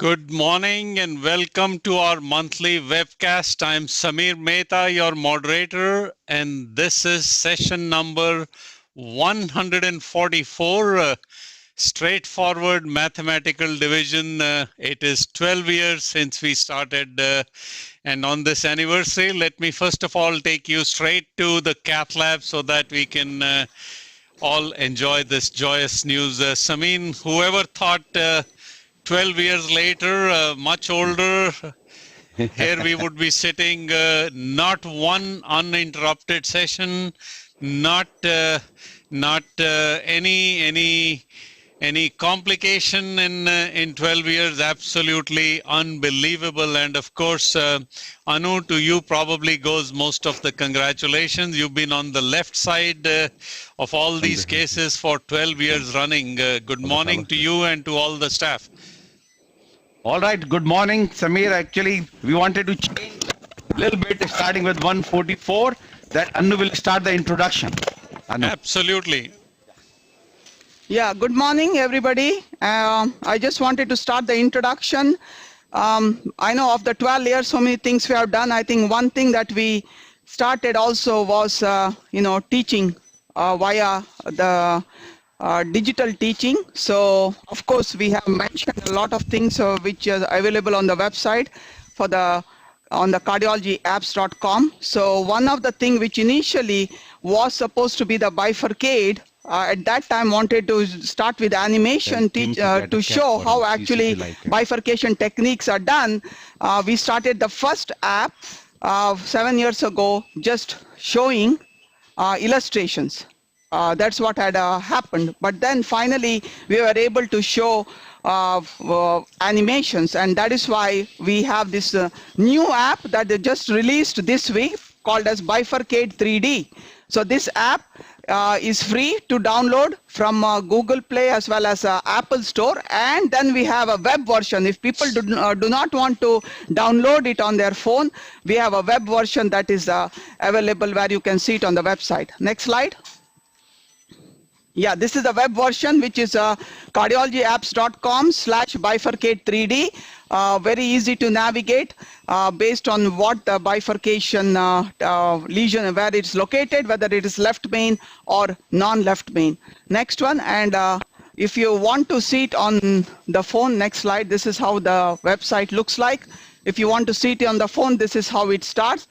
Good morning and welcome to our monthly webcast. I'm Samir Mehta, your moderator, and this is session number 144, straightforward mathematical division. It is 12 years since we started, and on this anniversary, let me first of all take you straight to the cath lab so that we can all enjoy this joyous news. Samin, whoever thought 12 years later, much older, here we would be sitting, not one uninterrupted session, not any complication in 12 years. Absolutely unbelievable. And of course, Anu, to you probably goes most of the congratulations. You've been on the left side of all these cases for 12 years running. Good morning to you and to all the staff. All right, good morning, Samir. Actually, we wanted to change a little bit, starting with 144, that Anu will start the introduction. Anu. Absolutely. Yeah, good morning, everybody. I just wanted to start the introduction. I know of the 12 years, so many things we have done. I think one thing that we started also was, teaching via the digital teaching. So of course we have mentioned a lot of things which are available on the website for on the cardiologyapps.com. So one of the things which initially was supposed to be the bifurcate, at that time wanted to start with animation to show how actually bifurcation techniques are done. We started the first app 7 years ago, just showing illustrations. That's what had happened. But then finally, we were able to show animations, and that is why we have this new app that they just released this week called as Bifurcate 3D. So this app is free to download from Google Play as well as Apple Store, and then we have a web version. If people do not want to download it on their phone, we have a web version that is available where you can see it on the website. Next slide. Yeah, this is the web version, which is cardiologyapps.com/bifurcate3D. Very easy to navigate based on what the bifurcation lesion, where it's located, whether it is left main or non-left main. Next one, and if you want to see it on the phone, next slide, this is how the website looks like. If you want to see it on the phone, this is how it starts.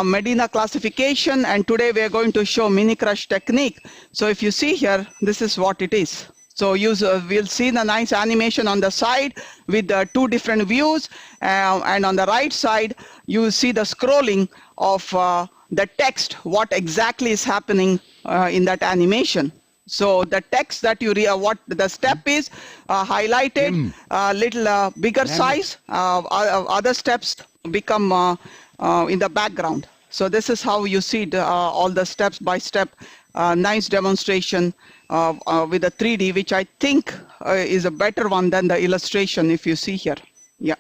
Medina classification, and today we are going to show mini crush technique. So if you see here, this is what it is. So we'll see the nice animation on the side with the two different views, and on the right side you see the scrolling of the text, what exactly is happening in that animation. So the text that you read, what the step is highlighted, little bigger size, other steps become in the background. So this is how you see all the steps by step. Nice demonstration with the 3D, which I think is a better one than the illustration if you see here. Yeah.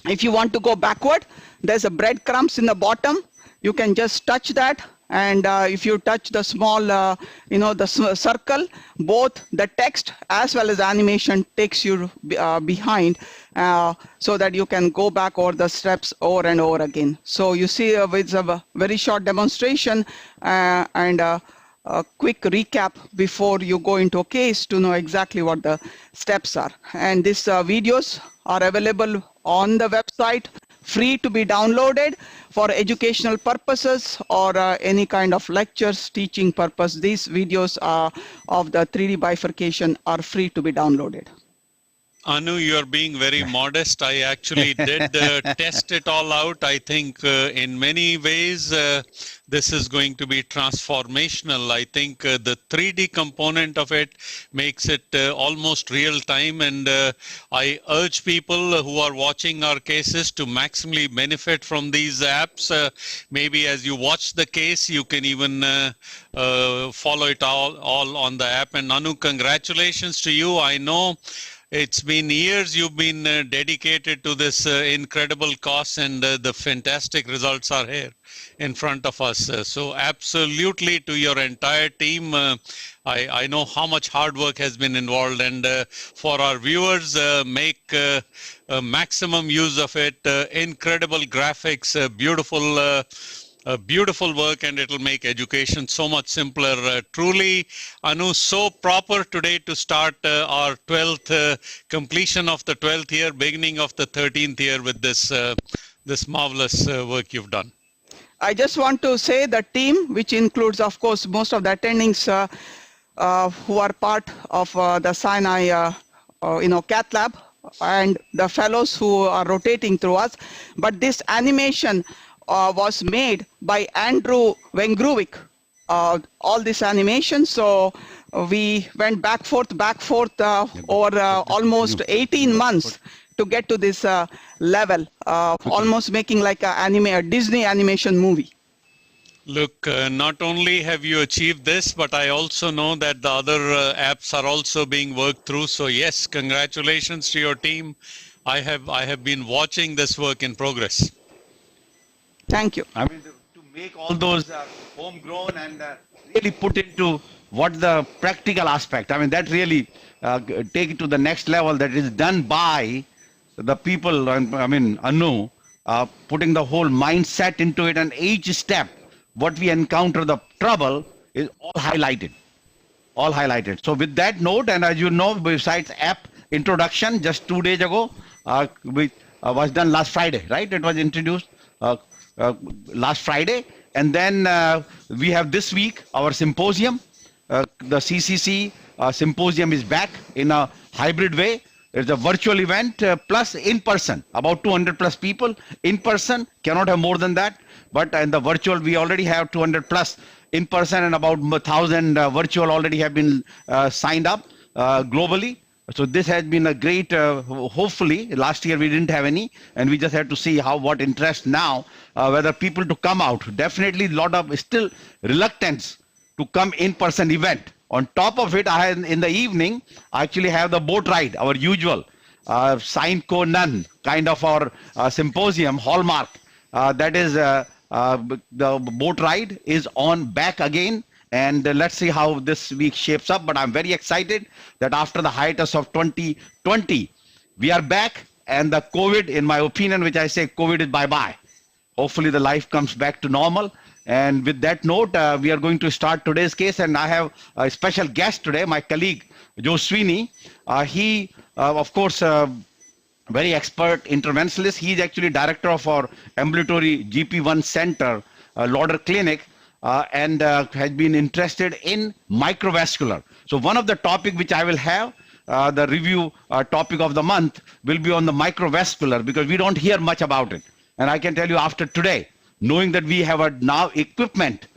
If you want to go backward, there's a breadcrumbs in the bottom. You can just touch that, and if you touch the small, the circle, both the text as well as animation takes you behind, so that you can go back over the steps over and over again. So you see it's a very short demonstration and a quick recap before you go into a case to know exactly what the steps are. And these videos are available on the website, free to be downloaded for educational purposes or any kind of lectures, teaching purpose. These videos of the 3D bifurcation are free to be downloaded. Anu, you're being very modest. I actually did test it all out. I think in many ways this is going to be transformational. I think the 3D component of it makes it almost real time, and I urge people who are watching our cases to maximally benefit from these apps. Maybe as you watch the case, you can even follow it all on the app. And Anu, congratulations to you. I know It's been years you've been dedicated to this incredible cause, and the fantastic results are here in front of us. So absolutely to your entire team, I know how much hard work has been involved, and for our viewers, make maximum use of it. Incredible graphics, beautiful work, and it'll make education so much simpler. Truly, Anu, so proper today to start our 12th completion of the 12th year, beginning of the 13th year with this this marvelous work you've done. I just want to say the team, which includes, of course, most of the attendings who are part of the Sinai, Cath lab, and the fellows who are rotating through us. But this animation was made by Andrew Wengruwick, all this animation. So we went back forth over almost 18 months to get to this level, almost making like a Disney animation movie. Look, not only have you achieved this, but I also know that the other apps are also being worked through. So yes, congratulations to your team. I have been watching this work in progress. Thank you. I mean, to make all those homegrown and really put into what the practical aspect, I mean, that really take it to the next level, that is done by the people, I mean, Anu, putting the whole mindset into it, and each step, what we encounter, the trouble, is all highlighted. All highlighted. So with that note, and as you know, besides app introduction, just 2 days ago, was done last Friday, right? It was introduced last Friday. And then we have this week our symposium. The CCC symposium is back in a hybrid way. It's a virtual event plus in person, about 200 plus people. In person, cannot have more than that. But in the virtual, we already have 200 plus in person, and about 1,000 virtual already have been signed up globally. So this has been a great, hopefully, last year we didn't have any, and we just had to see what interest now, whether people to come out. Definitely a lot of still reluctance to come in-person event. On top of it, I have, in the evening, I actually have the boat ride, our usual sign co none kind of our symposium hallmark. That is the boat ride is on back again. And let's see how this week shapes up. But I'm very excited that after the hiatus of 2020, we are back. And the COVID, in my opinion, which I say COVID is bye-bye. Hopefully the life comes back to normal. And with that note, we are going to start today's case. And I have a special guest today, my colleague, Joe Sweeney. He, of course, very expert interventionalist. He is actually director of our ambulatory GP1 center, Lauder Clinic. And has been interested in microvascular. So one of the topic which I will have, the review topic of the month, will be on the microvascular, because we don't hear much about it. And I can tell you after today, knowing that we have now equipment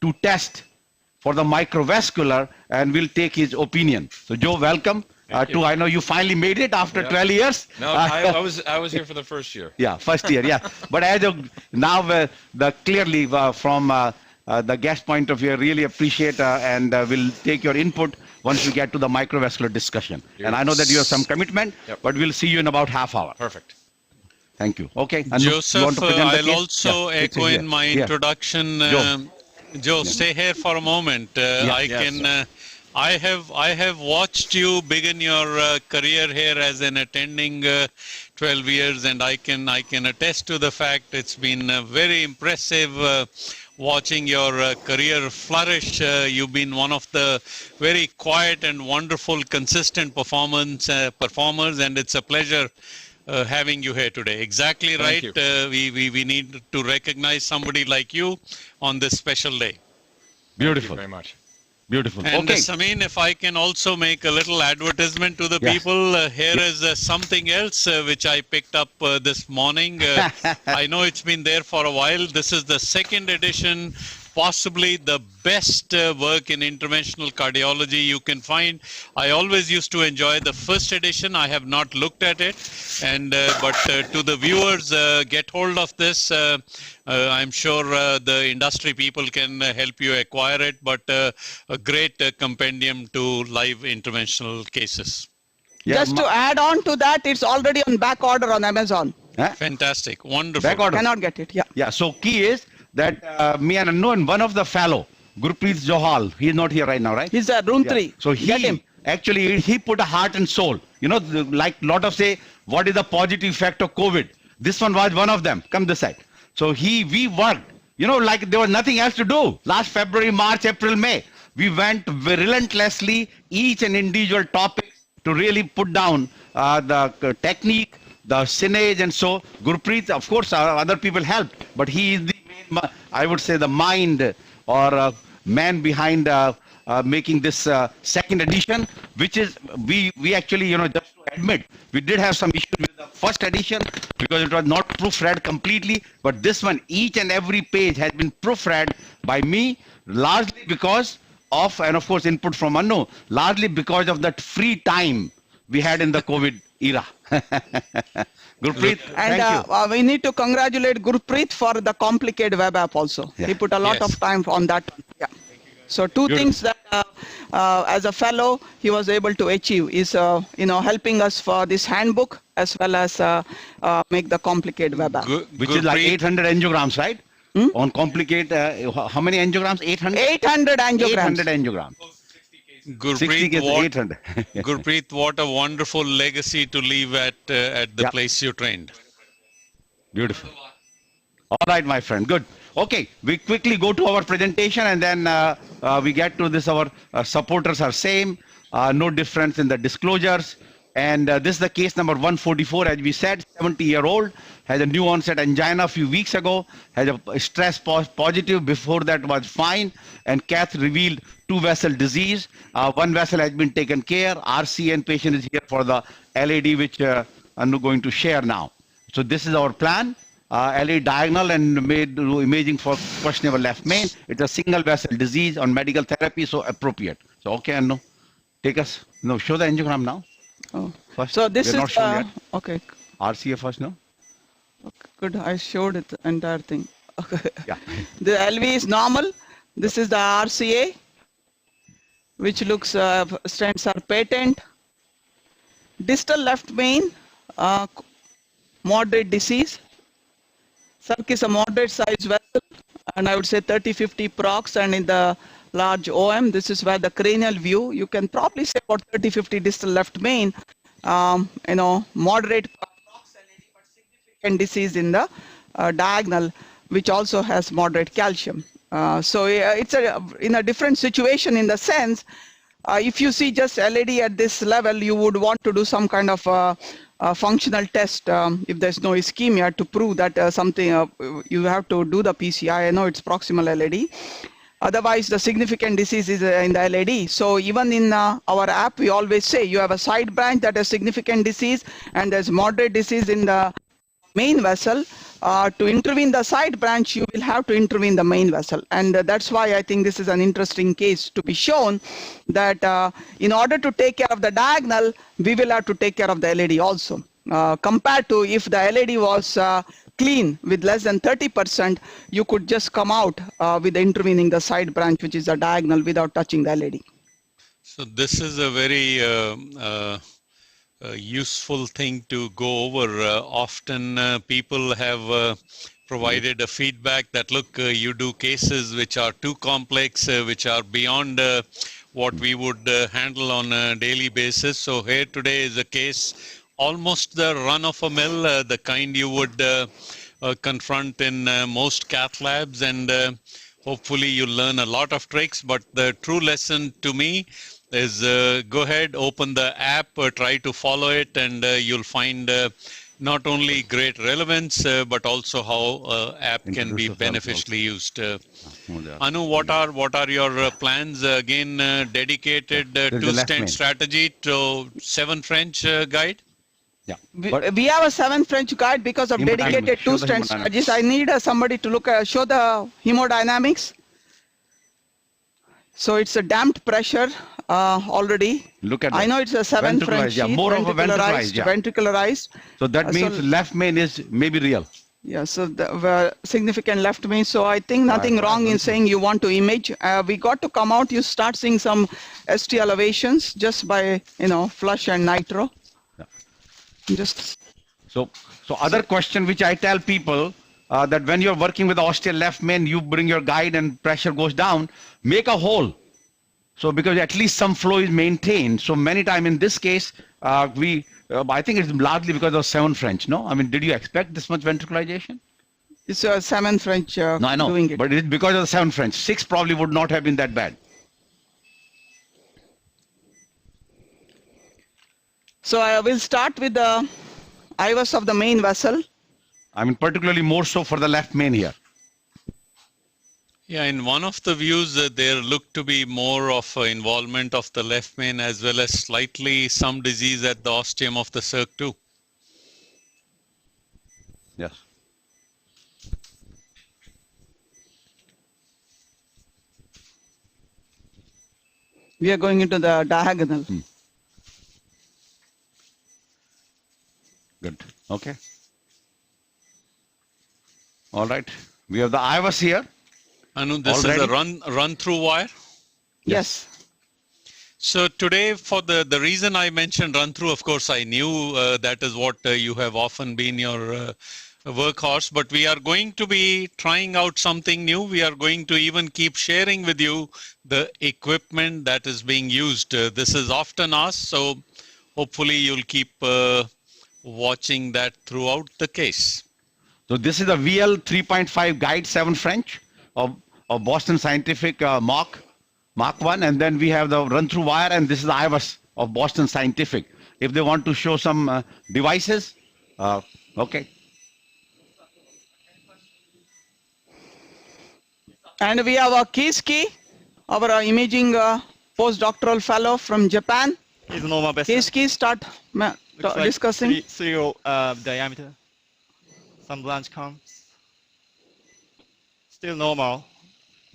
to test for the microvascular, and we'll take his opinion. So Joe, welcome. I know you finally made it after 12 years. No, I was here for the first year. Yeah, first year, yeah. But as of now, clearly from the guest point of view, I really appreciate and we'll take your input once we get to the microvascular discussion. And I know that you have some commitment, but we'll see you in about half hour. Perfect. Thank you. Okay. Joseph, I'll also echo in my introduction. Joe, stay here for a moment. I have watched you begin your career here as an attending 12 years, and I can attest to the fact it's been very impressive watching your career flourish. You've been one of the very quiet and wonderful, consistent performers, and it's a pleasure having you here today. Exactly right. We need to recognize somebody like you on this special day. Beautiful. Thank you very much. Beautiful. And Samin, if I can also make a little advertisement to the people, here is something else which I picked up this morning. I know it's been there for a while. This is the second edition, possibly the best work in interventional cardiology you can find. I always used to enjoy the first edition. I have not looked at it, and but to the viewers, get hold of this. I'm sure the industry people can help you acquire it, but a great compendium to live interventional cases. Just to add on to that, it's already on back order on Amazon. Fantastic. Wonderful. Back order. Cannot get it. Yeah. Yeah, so key is that me and Anu and one of the fellow, Gurpreet Johal, he is not here right now, right? He's at room 3. So Get him. actually he put a heart and soul. You know, like lot of say, what is the positive effect of COVID? This one was one of them. Come this side. So we worked, you know, like there was nothing else to do. Last February, March, April, May, we went relentlessly each and individual topic to really put down the technique, the signage, and so Gurpreet, of course, other people helped, but he is the main, I would say, the mind or man behind making this second edition, which is we actually, you know, just to admit, we did have some issues with the first edition because it was not proofread completely, but this one, each and every page has been proofread by me, largely because of, and of course input from Anu, largely because of that free time we had in the COVID era. Gurpreet, And thank you. we need to congratulate Gurpreet for the complicated web app also. Yeah. He put a lot Yes. of time on that. Yeah. So two things that as a fellow he was able to achieve is you know, helping us for this handbook as well as make the complicated web app. Which is like Gurpreet, 800 angiograms, right? On complicate, how many angiograms? 800? 800 angiograms. 800 angiograms. 60 Gurpreet, is what, 800. Gurpreet, what a wonderful legacy to leave at the Yeah. place you trained. Beautiful. All right, my friend. Good. Okay, we quickly go to our presentation and then we get to this. Our supporters are same. No difference in the disclosures. And this is the case number 144, as we said, 70-year-old, has a new onset angina a few weeks ago, has a stress positive, before that was fine, and cath revealed 2-vessel disease. 1 vessel has been taken care. RCN patient is here for the LAD, which I'm going to share now. So this is our plan. LA diagonal and made imaging for questionable left main. It's a single vessel disease on medical therapy, so appropriate. So okay, Anu, take us. No, show the angiogram now. Oh. First, So this we're is not shown yet. okay. RCA first, no? Okay, good. I showed it the entire thing. Okay. Yeah. The LV is normal. This is the RCA, which looks stents are patent. Distal left main, moderate disease. Circ is a moderate size vessel, and I would say 30-50 prox, and in the large OM, this is where the cranial view, you can probably say about 30-50 distal left main, you know, moderate prox LAD, but significant disease in the diagonal, which also has moderate calcium. So it's in a different situation in the sense, if you see just LAD at this level, you would want to do some kind of functional test if there's no ischemia to prove that something, you have to do the PCI. I know it's proximal LAD. Otherwise, the significant disease is in the LAD. So even in our app, we always say you have a side branch that has significant disease and there's moderate disease in the main vessel. To intervene the side branch, you will have to intervene the main vessel. And that's why I think this is an interesting case to be shown that in order to take care of the diagonal, we will have to take care of the LAD also. Compared to if the LAD was clean with less than 30%, you could just come out with intervening the side branch, which is a diagonal, without touching the LAD. So this is a very useful thing to go over. Often people have provided a feedback that, look, you do cases which are too complex, which are beyond what we would handle on a daily basis. So here today is a case almost the run of a mill, the kind you would confront in most cath labs, and hopefully you'll learn a lot of tricks. But the true lesson to me is go ahead, open the app, try to follow it, and you'll find not only great relevance, but also how app can be beneficially used. Anu, what are your plans? Again, dedicated two-stent strategy to 7 French guide? Yeah. We have a 7 French guide because of dedicated two-stent strategies. I need somebody to look at, show the hemodynamics. So it's a damped pressure already. Look at that. I know it's a 7 French sheath, more of a ventricularized. Yeah. ventricularized. So that means left main is maybe real. Yeah, so the significant left main. So I think nothing wrong in saying you want to image. We got to come out, you start seeing some ST elevations just by, you know, flush and nitro. Just So other question which I tell people that when you're working with the ostial left main, you bring your guide and pressure goes down, make a hole. So because at least some flow is maintained. So many times in this case, I think it's largely because of 7 French, no? I mean, did you expect this much ventricularization? it's 7 French No, I know, doing it. but it's because of the 7 French. 6 probably would not have been that bad. So I will start with the IVUS of the main vessel. I mean, particularly more so for the left main here. Yeah, in one of the views, there looked to be more of involvement of the left main as well as slightly some disease at the ostium of the circ too. Yes. We are going into the diagonal. Good. Okay. All right. We have the IVUS here. Anu, this Already? is a run-through wire. Yes. So today, for the reason I mentioned run-through, of course, I knew that is what you have often been your workhorse, but we are going to be trying out something new. We are going to even keep sharing with you the equipment that is being used. This is often asked, so hopefully you'll keep watching that throughout the case. So this is a VL 3.5 guide 7 French of Boston Scientific Mach 1, and then we have the run-through wire, and this is the IVUS of Boston Scientific. If they want to show some devices, okay. And we have a Keiski, our imaging postdoctoral fellow from Japan. Is normal vessel. Keiski, start Looks like discussing. 3 diameter. Some branch comes. Still normal.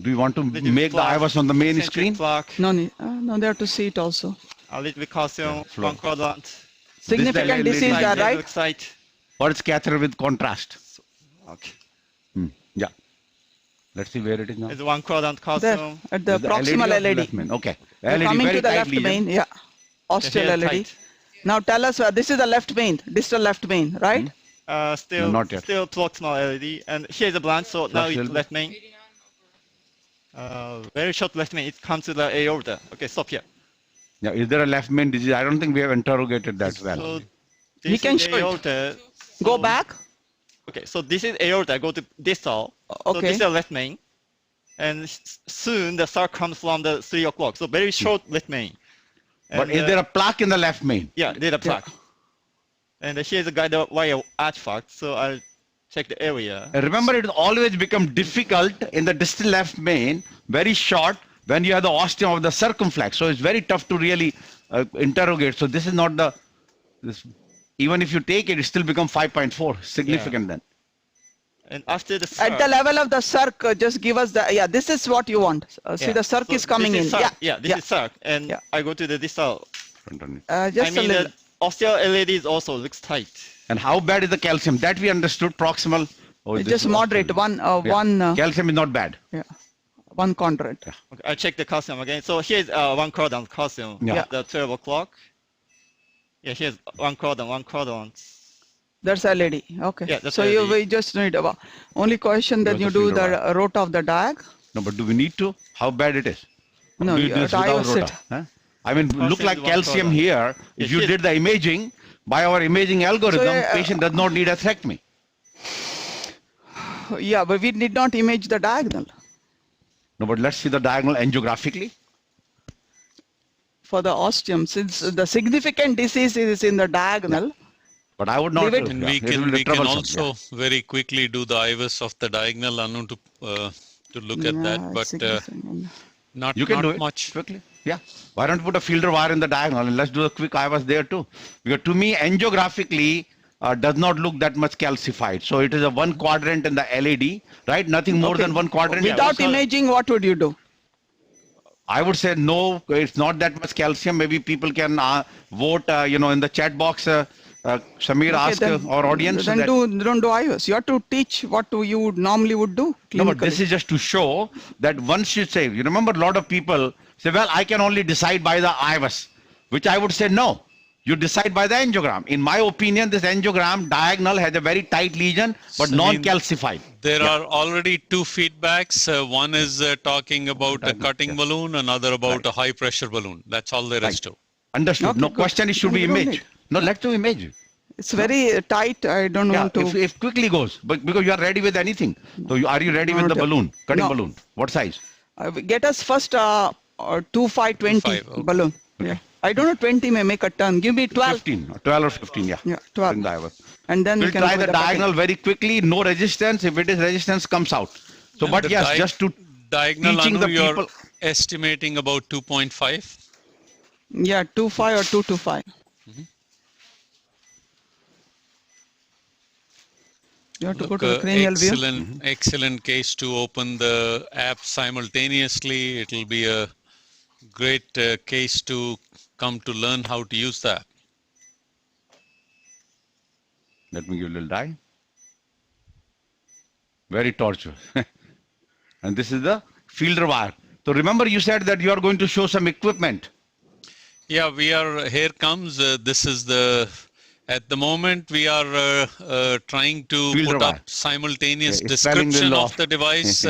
Do you want to Little make the plaque, IVUS on the main centric screen? plaque, No need. No, they have to see it also. a little bit calcium, flow. 1 quadrant. Significant This is the disease, Side, right? left side. Or it's catheter with contrast? Okay. Yeah. Let's see where it is now. It's 1 quadrant There, calcium. at the Is the proximal of the LED. left main. Okay. We're LED, coming very to the tight left lesion. main, yeah. Ostial Here, LED. tight. Now tell us, this is the left main, distal left main, right? Still, No, not yet. still proximal LED. And here's a branch, so now Proximal. it's left main. Very short left main. It comes to the aorta. Okay, stop here. Yeah, is there a left main disease? I don't think we have interrogated that well. So He this can is show it. aorta. Go So- back. Okay, so this is aorta, go to distal. So Okay. this is left main. And soon the start comes from the 3 o'clock. So very short left main. But And, is there a plaque in the left main? Yeah, there's a plaque. And here's a guide wire artifact. So I'll check the area. Remember, it always become difficult in the distal left main, very short, when you have the ostium of the circumflex. So it's very tough to really interrogate. So this is not the, even if you take it, it still become 5.4, significant then. And after the At the level of the circ, just give us the, yeah, this is what you want. See, yeah. the circ So is coming this in. is circ. Yeah, Yeah, this yeah. is circ. And Yeah. I go to the distal. Just I mean, a little. the ostial LEDs also looks tight. And how bad is the calcium? That we understood, proximal. Oh, this Just is moderate, ostial. Calcium is not bad. yeah, 1 quadrant. Okay, I check the calcium again. So here's 1 quadrant calcium. Yeah. The 12 o'clock. Yeah, here's 1 quadrant, 1 quadrant. That's LED. Okay. Yeah, that's so LED. we just need only question that Where's you the do fielder the rota of the diag. No, but do we need to? How bad it is? No, do you you do this without IVUS rota? it. Huh? I mean, look Calcium like is one calcium product. here. If Yeah, you here- did the imaging, by our imaging algorithm, yeah, patient does not need atherectomy. Yeah, but we did not image the diagonal. No, but let's see the diagonal angiographically. For the ostium, since the significant disease is in the diagonal, But I would not. Leave it. And yeah, we it will can be we can troublesome, also very quickly do the IVUS of the diagonal, Anu, to look at that, but significant. not You can not do it much. quickly. Yeah. Why don't you put a fielder wire in the diagonal and let's do a quick IVUS there too? Because to me, angiographically, does not look that much calcified. So it is a 1 quadrant in the LED, right? Nothing more Okay. than 1 quadrant. Without Yeah, imaging, what would you do? I would say no, it's not that much calcium. Maybe people can vote, in the chat box. Samir asked our audience. Then that, don't do IVUS. You have to teach what you would normally would do. no, but this clinically. is just to show that once you say, you remember a lot of people say, well, I can only decide by the IVUS, which I would say no. You decide by the angiogram. In my opinion, this angiogram diagonal has a very tight lesion, but So, I mean, non-calcified. There are already two feedbacks. One is talking about a Diagonal, cutting yeah. balloon, another about Right. a high pressure balloon. That's all there is Right. to. Understood. Okay, No good. question, it should Then be we don't image. need. No, let's do image. It's very tight. I don't Yeah, want to. if quickly goes, but because you are ready with anything. So are you ready with the balloon, cutting No. balloon? What size? Get us first 2520 25, okay. balloon. Yeah. I don't know, 20 may make a turn. Give me 12. 15, 12 or 15, yeah. Yeah, 12. Bring the hour. And then We'll we can try do the cutting. diagonal very quickly, no resistance. If it is resistance, comes out. So, And but the yes, just to diagonal, teaching Anu, the you're people. estimating about 2.5. Yeah, 25 or 225. You have to go Look, to the cranial view. excellent case to open the app simultaneously. It will be a great case to come to learn how to use that. Let me give a little die. Very tortuous. And this is the fielder wire. So remember you said that you are going to show some equipment. Yeah, here comes, this is the, at the moment we are trying to Fielder put wire. up simultaneous Yeah, it's spelling description little of off. the device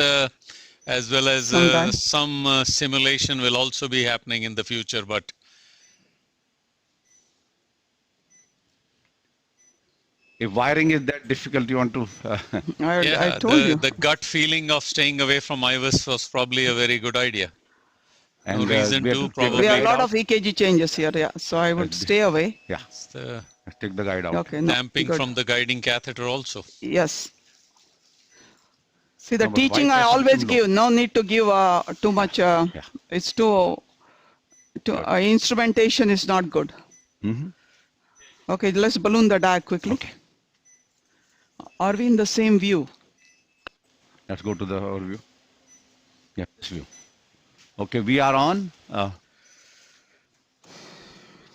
as well as Sometimes. some simulation will also be happening in the future, but If wiring is that difficult, you want to... I told you. the gut feeling of staying away from IVUS was probably a very good idea. and reason we have to, take the probably. We have a guide lot out. of EKG changes here, yeah. So I would stay away. Yeah, It's the let's take the guide out. Okay, no, damping good. from the guiding catheter also. Yes. See, the No, but teaching why I pressure always too low? give, no need to give too much, it's too, instrumentation is not good. Mhm. Okay, let's balloon the diag quickly. Okay, Are we in the same view? let's go to the overview. Yeah, this view. Okay, we are on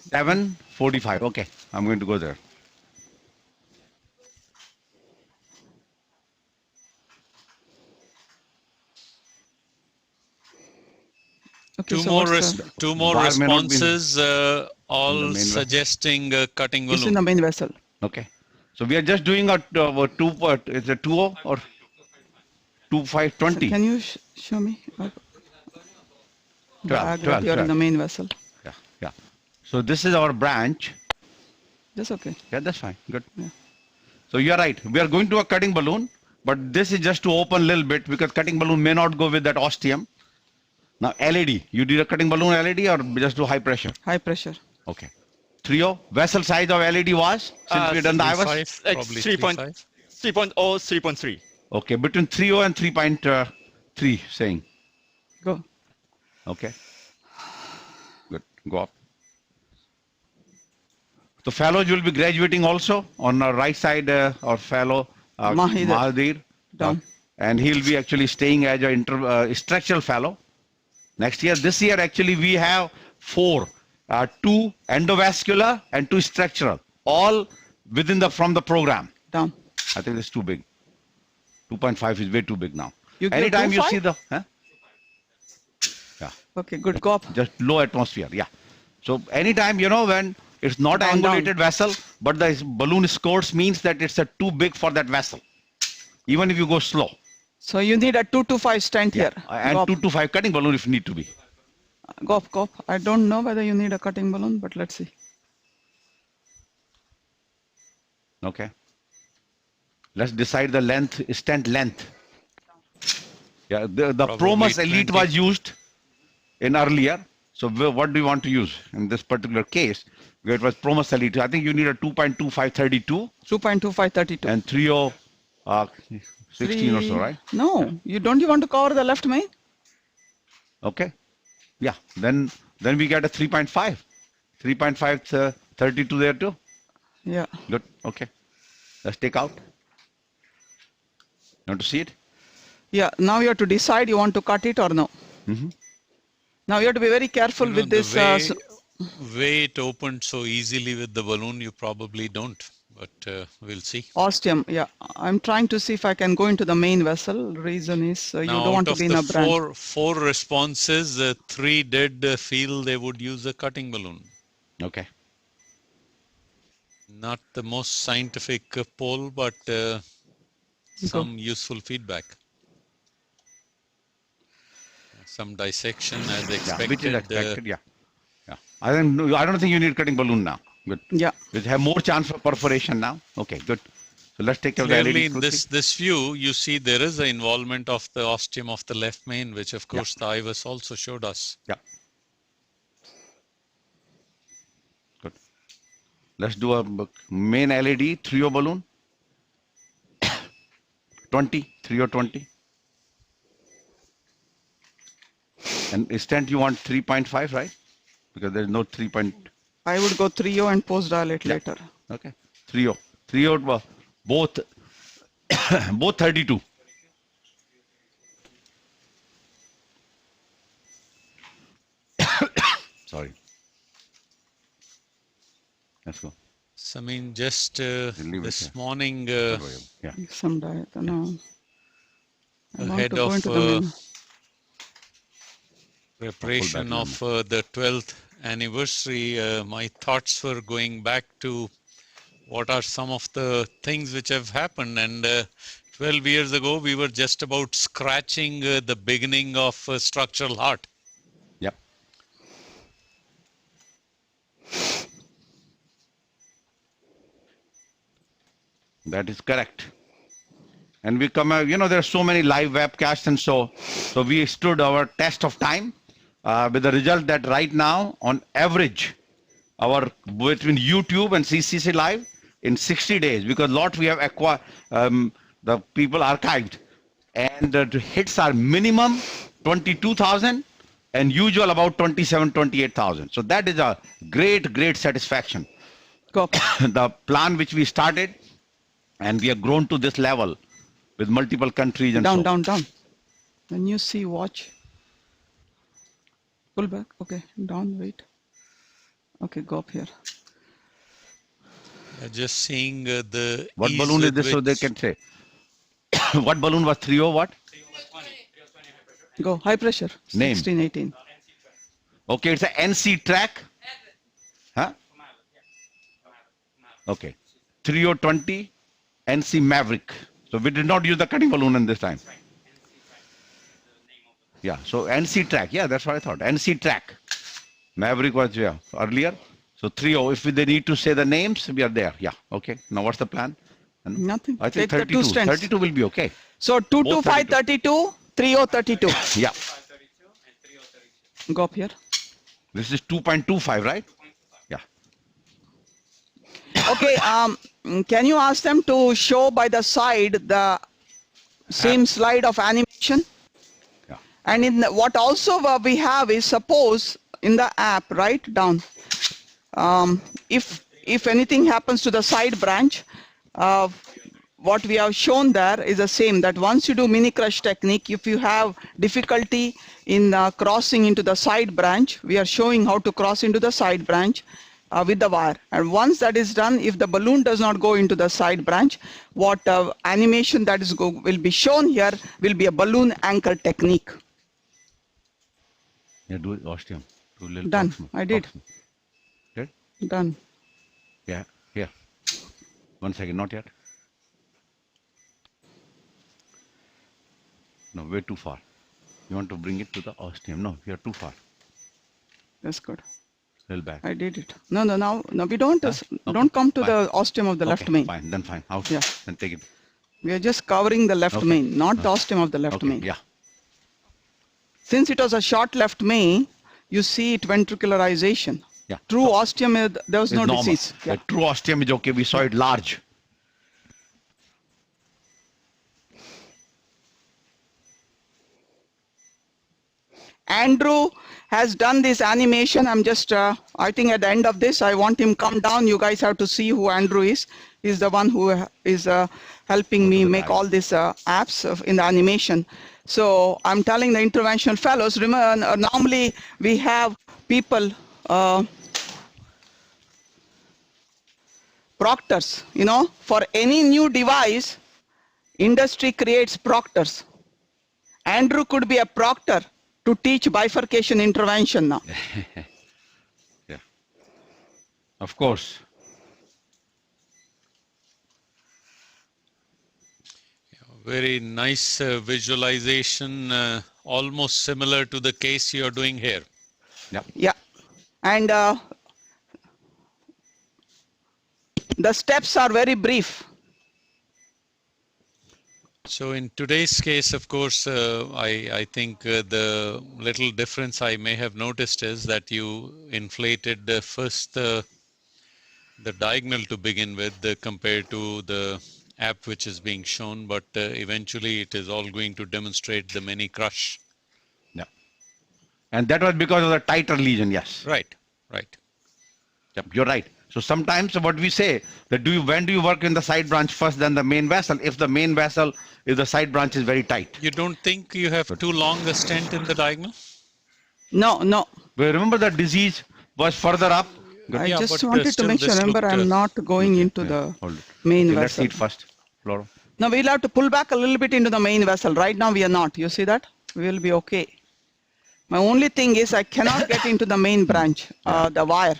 7:45. Okay, I'm going to go there. Okay, Two so more, what's the, two more Bar may not be in- responses, all main vessel. suggesting cutting it's in balloon. the main vessel. Okay, so we are just doing a two. It's a 2 or 2:5:20. Can you show me? The 12, diag 12, you're in 12. the main vessel. Yeah, yeah. So this is our branch. That's okay. Yeah, that's fine. Good. Yeah. So you are right. We are going to a cutting balloon, but this is just to open a little bit because cutting balloon may not go with that ostium. Now LED, you did a cutting balloon LED or just do high pressure? High pressure. Okay. 3.0, vessel size of LED was, since we done the IVUS? 3.5, Like probably 3.0, 3.5. 3.3. Okay, between 3.0 and 3.3 saying. Go. Okay. Good, go up. So fellows will be graduating also on our right side, our fellow Mahadir. Down. And he'll be actually staying as a structural fellow. Next year, this year actually we have 4, 2 endovascular and 2 structural, all within from the program. Down. I think it's too big. 2.5 is way too big now. You give Anytime you 2.5? see the, yeah, Okay, good. Go up. just low atmosphere, yeah. So anytime, when it's not an Down, angulated vessel, but the balloon scores means that it's too big for that vessel, even if you go slow. So you need a 225 stent here. And Go up. 2 to 5 cutting balloon if need to be. Go up, go up. I don't know whether you need a cutting balloon, but let's see. Okay. Let's decide the length, stent length. Yeah, the Probably Promus Elite 20. was used in earlier. So what do you want to use in this particular case? Where it was Promus Elite. I think you need a 2.2532 2.25 32. and 3.0 16 or so, right? No, you don't. You want to cover the left main? Okay. Yeah. Then we get a 3.5. 3.5 32 there too. Yeah. Good. Okay. Let's take out. You want to see it? Yeah. Now you have to decide you want to cut it or no. Mm-hmm. Now you have to be very careful You know, with this. the way it opened so easily with the balloon, you probably don't, but we'll see. Ostium. Yeah. I'm trying to see if I can go into the main vessel. Reason is you Now, don't want out to of be in a the branch. four responses, 3 did feel they would use a cutting balloon. Okay. Not the most scientific poll, but some useful feedback. Some dissection as expected. Which is expected, yeah. I don't think you need cutting balloon now. Good. Yeah. We have more chance for perforation now. Okay, good. So let's take care of the Clearly, LED. in this view, you see there is an involvement of the ostium of the left main, which of course the IVUS also showed us. Yeah. Good. Let's do a main LED 3O balloon. 20, 3 or 20. And stent you want 3.5, right? Because there's no 3. I would go 3O and post dilate later. Okay. 3O. 3O both both 32. Sorry. Let's go. So, I mean, just this morning, Yeah. Some diet. No. I want ahead to go of into the preparation of the 12th anniversary, my thoughts were going back to what are some of the things which have happened. And 12 years ago, we were just about scratching the beginning of structural heart. Yep. That is correct. And we come, there are so many live webcasts and so we stood our test of time with the result that right now, on average, between YouTube and CCC Live in 60 days, because lot we have acquired, the people archived, and the hits are minimum 22,000 and usual about 27, 28,000. So that is a great satisfaction. go. The plan which we started, and we have grown to this level with multiple countries and so. Down. When you see watch, pull back. Okay, down, wait. Okay, go up here. Just seeing the What ease balloon is with this so they which- can say? What balloon was 3O what? Go, high pressure. Name. 16, 18. Okay, it's a NC track. Huh? Okay. 3020 NC Maverick. So we did not use the cutting balloon in this time. Yeah, so NC track. Yeah, that's what I thought. NC track. Maverick was earlier. So 30, if they need to say the names, we are there. Yeah, okay. Now what's the plan? Nothing. I think Take the 32. two stents. 32 will be okay. So 225, 32, 30, 32. Yeah. Go up here. This is 2.25, right? Yeah. Okay, can you ask them to show by the side the same slide of animation? Yeah. And in what also we have is, suppose in the app, right down, if anything happens to the side branch, what we have shown there is the same, that once you do mini crush technique, if you have difficulty in crossing into the side branch, we are showing how to cross into the side branch with the wire. And once that is done, if the balloon does not go into the side branch, what animation that is will be shown here will be a balloon anchor technique. Yeah, do it, ostium. Do a little Done. proximal. I did. Proximal. Did? Done. Yeah, here. 1 second, not yet. No, way too far. You want to bring it to the ostium. No, you are too far. That's good. Little back. I did it. No, we don't Okay, don't come to fine. the ostium of the left Okay, main. Fine, then fine. Out. Yeah. Then take it. We are just covering the left Okay. main, not the ostium of the left Okay, main. yeah. Since it was a short left main, you see it ventricularization. Yeah. True ostium, there was It's no normal. disease. Yeah. The true ostium is okay. We saw it large. Andrew has done this animation. I'm just, I think at the end of this, I want him come down. You guys have to see who Andrew is. He's the one who is helping me make all these apps in the animation. So I'm telling the interventional fellows, remember, normally we have people, proctors, for any new device, industry creates proctors. Andrew could be a proctor to teach bifurcation intervention now. Yeah. Of course. Very nice visualization, almost similar to the case you're doing here. Yeah. And the steps are very brief. So in today's case, of course, I think the little difference I may have noticed is that you inflated first the diagonal to begin with compared to the app which is being shown, but eventually it is all going to demonstrate the mini crush. Yeah. And that was because of the tighter lesion, yes. Right, right. Yep, you're right. So sometimes what we say that when do you work in the side branch first, then the main vessel? If the main vessel is the side branch is very tight. You don't think you have too long a stent in the diagonal? No, no. But remember the disease was further up. I Yeah, just but, wanted to still make sure. this Remember, looked, I'm not going into the main Let's see vessel. it first, Flora. No, we'll have to pull back a little bit into the main vessel. Right now, we are not. You see that? We will be okay. My only thing is I cannot get into the main branch, the wire,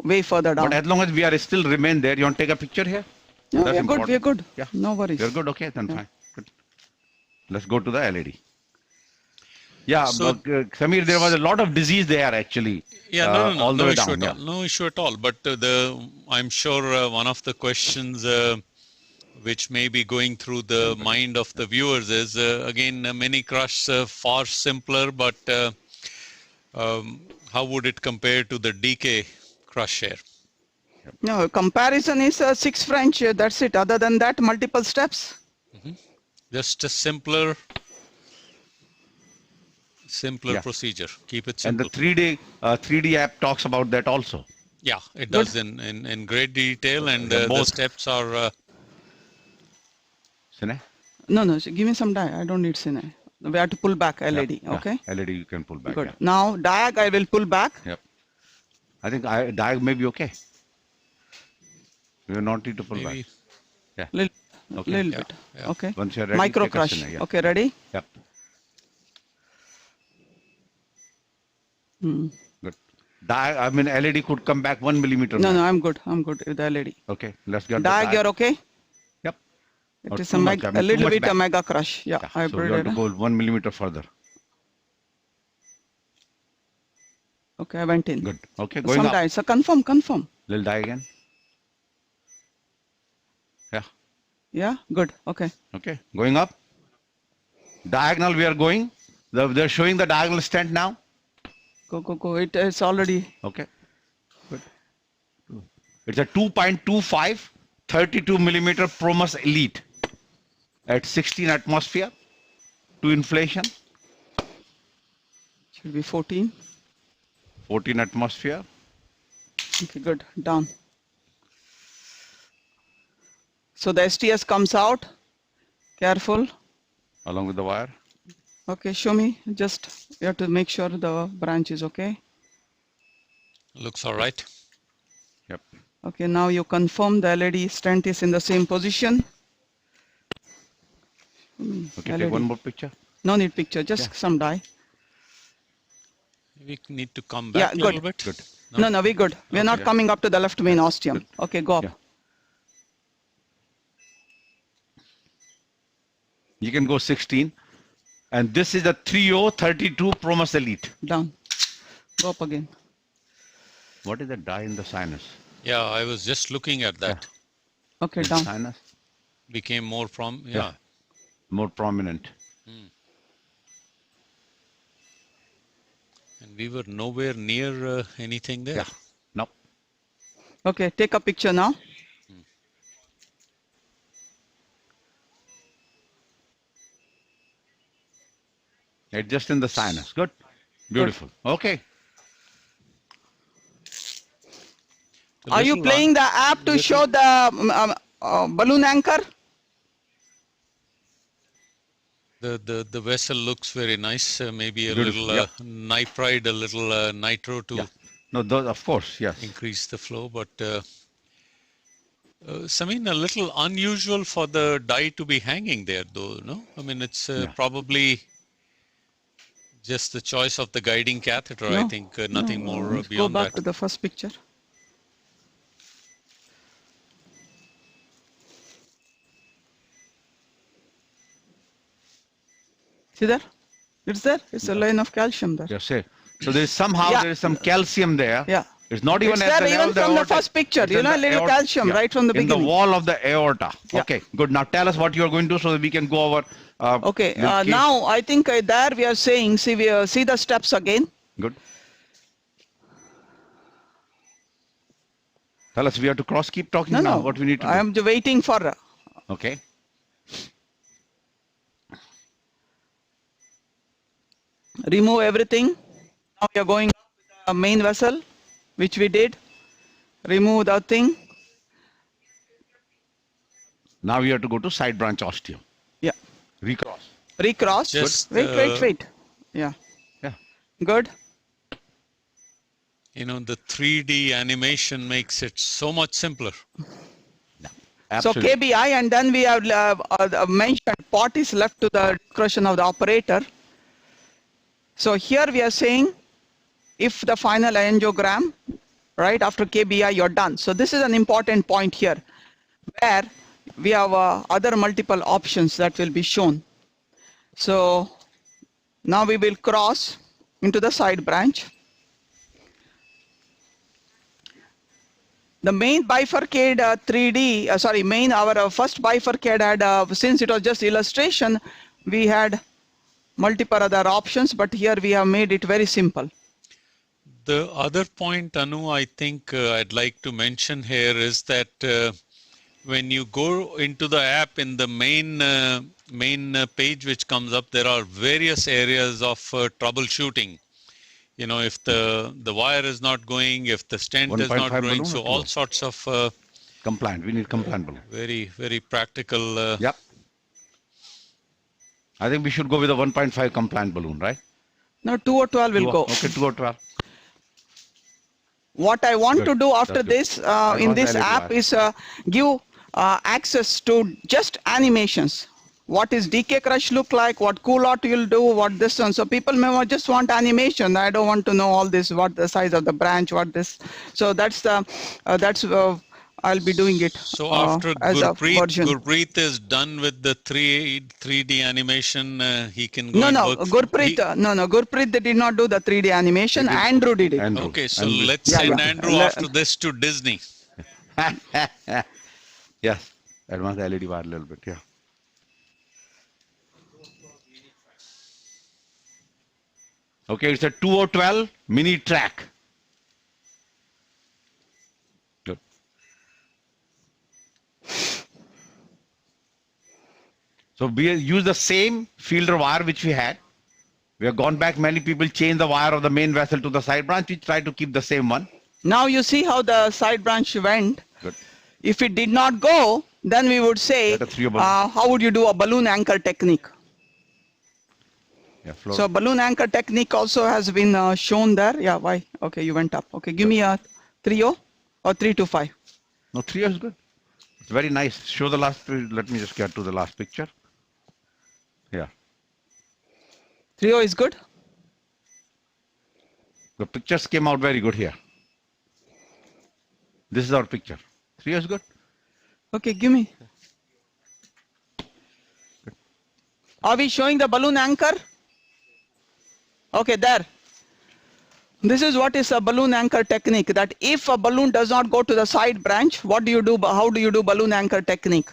way further down. But as long as we are still remain there, you want to take a picture here? No, That's we are good. important. We are good. Yeah. No worries. You're good. Okay, then fine. Good. Let's go to the LED. Yeah, So- but, Samir, there was a lot of disease there actually. Yeah, no, all the way issue down. at all. No issue at all. But I'm sure one of the questions which may be going through the mind of the viewers is again a mini crush far simpler, but how would it compare to the DK crush here? No, comparison is 6 French. That's it. Other than that, multiple steps. Just a simpler Yeah. procedure. Keep it And the simple. 3D app talks about that also. Yeah, it does in great detail, and Yeah, the both. steps are Sine? No, give me some die. I don't need cine. We have to pull back LED. Yeah, Okay. LED you can pull back. Good. Yeah. Now diag I will pull back. Yep. I think diag may be okay. We will not need to pull maybe. back. Little, Okay. little Yeah, bit. yeah. Okay. Once you're ready, Micro take a crush. cine, yeah. Okay, ready? Yep. Hmm. Good. I mean, LED could come back 1 millimeter. No, back. no, I'm good. I'm good with the LED. Okay, let's get the Diag, you're okay? Yep. It Not is too much, I mean, a too little much bit back. a mega crush. Yeah, Yeah, I so we put have it. to go 1 millimeter further. Okay, I went in. Good. Okay, going Some up. die. So confirm. Little die again. Yeah. Yeah, good. Okay. Okay, going up. Diagonal we are going. They're showing the diagonal stent now. Go. It's already. Okay. Good. It's a 2.25 32 millimeter Promus Elite at 16 atmosphere to inflation. Should be 14. 14 atmosphere. Okay, good. Down. So the STS comes out. Careful. Along with the wire. Okay, show me. Just you have to make sure the branch is okay. Looks all right. Yep. Okay, now you confirm the LED stent is in the same position. Okay, LED. take one more picture. No need picture, just some die. We need to come Yeah, back a good. little bit. Good. No, we're good. We're not Yeah. coming up to the left main ostium. Okay, go up. Yeah. You can go 16. And this is the 3032 Promus Elite. Down. Go up again. What is the dye in the sinus? Yeah, I was just looking at that. Okay, In down. Sinus? Became more from Yeah. More prominent. and we were nowhere near anything there. Yeah. No. Okay, take a picture now. It's just in the sinus. Good. Beautiful. Okay. A Are you little playing the app to show the balloon anchor? The vessel looks very nice. Maybe a Beautiful, little yeah. nitride, a little nitro to Yeah. No, those, of course, yes. increase the flow. But Samin, a little unusual for the die to be hanging there, though. No, I mean it's probably just the choice of the guiding catheter. I No, think nothing more Let's beyond go back that. to the first picture. See there? It's there. It's a line of calcium there. Yes, sir. So there is somehow Yeah. there is some calcium there. Yeah. It's not even It's at there the level even of the from the aorta. first picture. It's You in know, the little aorta. calcium right from the in beginning. the wall of the aorta. Yeah. Okay, good. Now tell us what you are going to do so that we can go over. Okay. the case. Now I think there we are saying, see, see the steps again. Good. Tell us, we have to cross. Keep talking No, now. no. What we need to I do. am waiting for. Okay. Remove everything. Now we are going up with the main vessel, which we did. Remove the thing. Now we have to go to side branch ostium. Yeah. Recross. Recross. Just, Wait. Yeah. Yeah. Good. You know, the 3D animation makes it so much simpler. Absolutely. So KBI, and then we have mentioned pot is left to the discretion of the operator. So here we are saying if the final angiogram, right, after KBI you're done. So this is an important point here where we have other multiple options that will be shown. So now we will cross into the side branch. The main bifurcate 3D, our first bifurcate had, since it was just illustration, we had multiple other options, but here we have made it very simple. The other point, Anu, I think I'd like to mention here is that when you go into the app in the main page which comes up, there are various areas of troubleshooting. You know, if the wire is not going, if the stent is 1.5 not going, balloon so or all two? sorts of Compliant. We need compliant balloon. very, very practical. Yep. I think we should go with a 1.5 compliant balloon, right? Now 2 or 12 will go. Okay, 2 or 12. What I want Good. to do after That's good. this in Advanced this LED app wire. is give access to just animations. What is DK crush look like, what cool out you'll do, what this one. So people may just want animation. I don't want to know all this, what the size of the branch, what this. So that's I'll be doing it So after as a version. Gurpreet is done with the 3D animation, he can go No, and no, work. Gurpreet did not do the 3D animation. Andrew did it. Andrew. Okay, so Andrew. let's Yeah, send yeah. Andrew after this to Disney. Yes. Advanced LED wire a little bit, yeah. Okay, it's a 2012 mini track. Good. So we use the same fielder wire which we had. We have gone back, many people change the wire of the main vessel to the side branch. We try to keep the same one. Now you see how the side branch went. Good. If it did not go, then we would say, Let us see a balloon. how would you do a balloon anchor technique? Yeah, floor. So balloon anchor technique also has been shown there. Yeah, why? Okay, you went up. Okay, give me a 3-0 or 3-5. No, 3 is good. It's very nice. Show the last three. Let me just get to the last picture. Yeah. 3-0 is good. The pictures came out very good here. This is our picture. 3 is good. Okay, give me. Are we showing the balloon anchor? Okay, there. This is what is a balloon anchor technique, that if a balloon does not go to the side branch, what do you do? How do you do balloon anchor technique?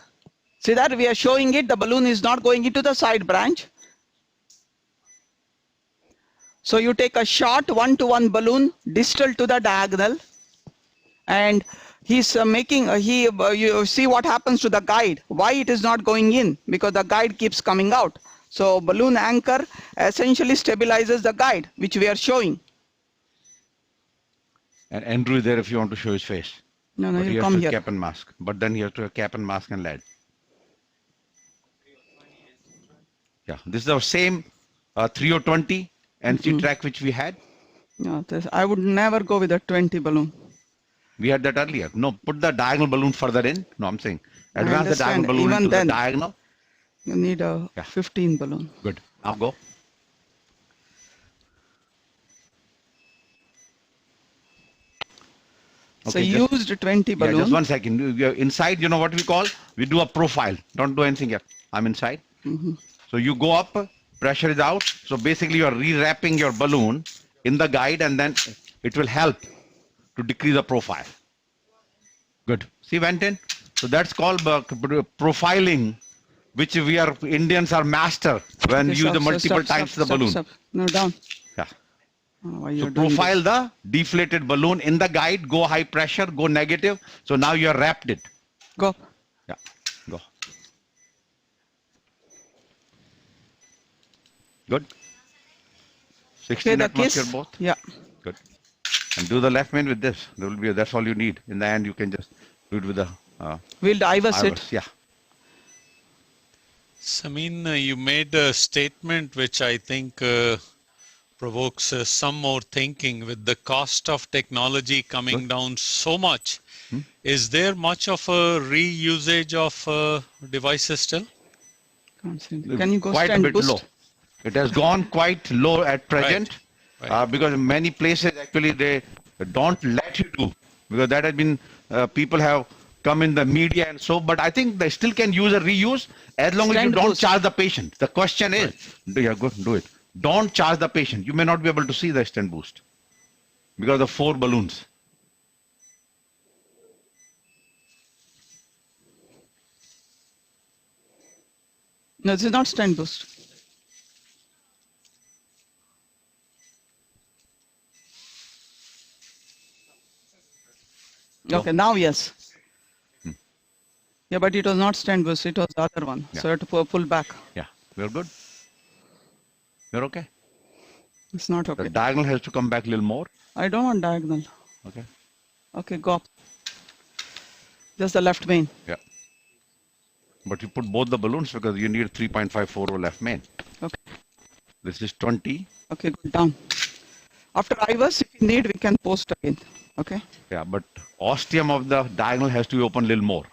See that we are showing it, the balloon is not going into the side branch. So you take a short 1-to-1 balloon distal to the diagonal, and he's you see what happens to the guide. Why it is not going in? Because the guide keeps coming out. So balloon anchor essentially stabilizes the guide, which we are showing. And Andrew is there if you want to show his face. No, But he you has come to here. cap and mask. But then he has to have cap and mask and lead. Yeah, this is our same 3020 NC track which we had. No, I would never go with a 20 balloon. We had that earlier. No, put the diagonal balloon further in. No, I'm saying advance the understand. diagonal balloon Even into then- the diagonal. You need a Yeah. 15 balloon. Good. Now go. So Okay, just- used 20 Yeah, balloon. just 1 second. We are inside, you know what we call? We do a profile. Don't do anything here. I'm inside. So you go up pressure is out. So basically you are rewrapping your balloon in the guide, and then it will help to decrease the profile. Good. See, went in. So that's called profiling, which we are Indians are master when Okay, you use the multiple times the balloon. Stop. No, down. Yeah. Why So you're doing profile this? the deflated balloon in the guide, go high pressure, go negative. So now you are wrapped it. Go. Yeah, go. Good. 16 Okay, the atmosphere kiss. both. Yeah. Good. And do the left main with this. There will be that's all you need. In the end, you can just do it with the We'll divers it. iris. Yeah. Samin, you made a statement which I think provokes some more thinking. With the cost of technology coming down so much, is there much of a reusage of devices still? Can't see. Can you go Quite a stand bit boost? low. It has gone quite low at present. Right. Because many places actually they don't let you do, because that has been people have come in the media and so, but I think they still can use a reuse as long as you Stand don't boost. charge the patient. The question is, yeah, go do it. Don't charge the patient. You may not be able to see the stent boost because of 4 balloons. No, this is not stand boost. Okay, now yes. Yeah, but it was not stand boost, it was the other one. Yeah. So you have to pull back. Yeah, we're good. You're okay. It's not The okay. diagonal has to come back a little more. I don't want diagonal. Okay. Okay, go up. Just the left main. Yeah. But you put both the balloons because you need 3.54 left main. Okay. This is 20. Okay, go down. After IVUS, if you need, we can post again. Okay. Yeah, but ostium of the diagonal has to be open a little more.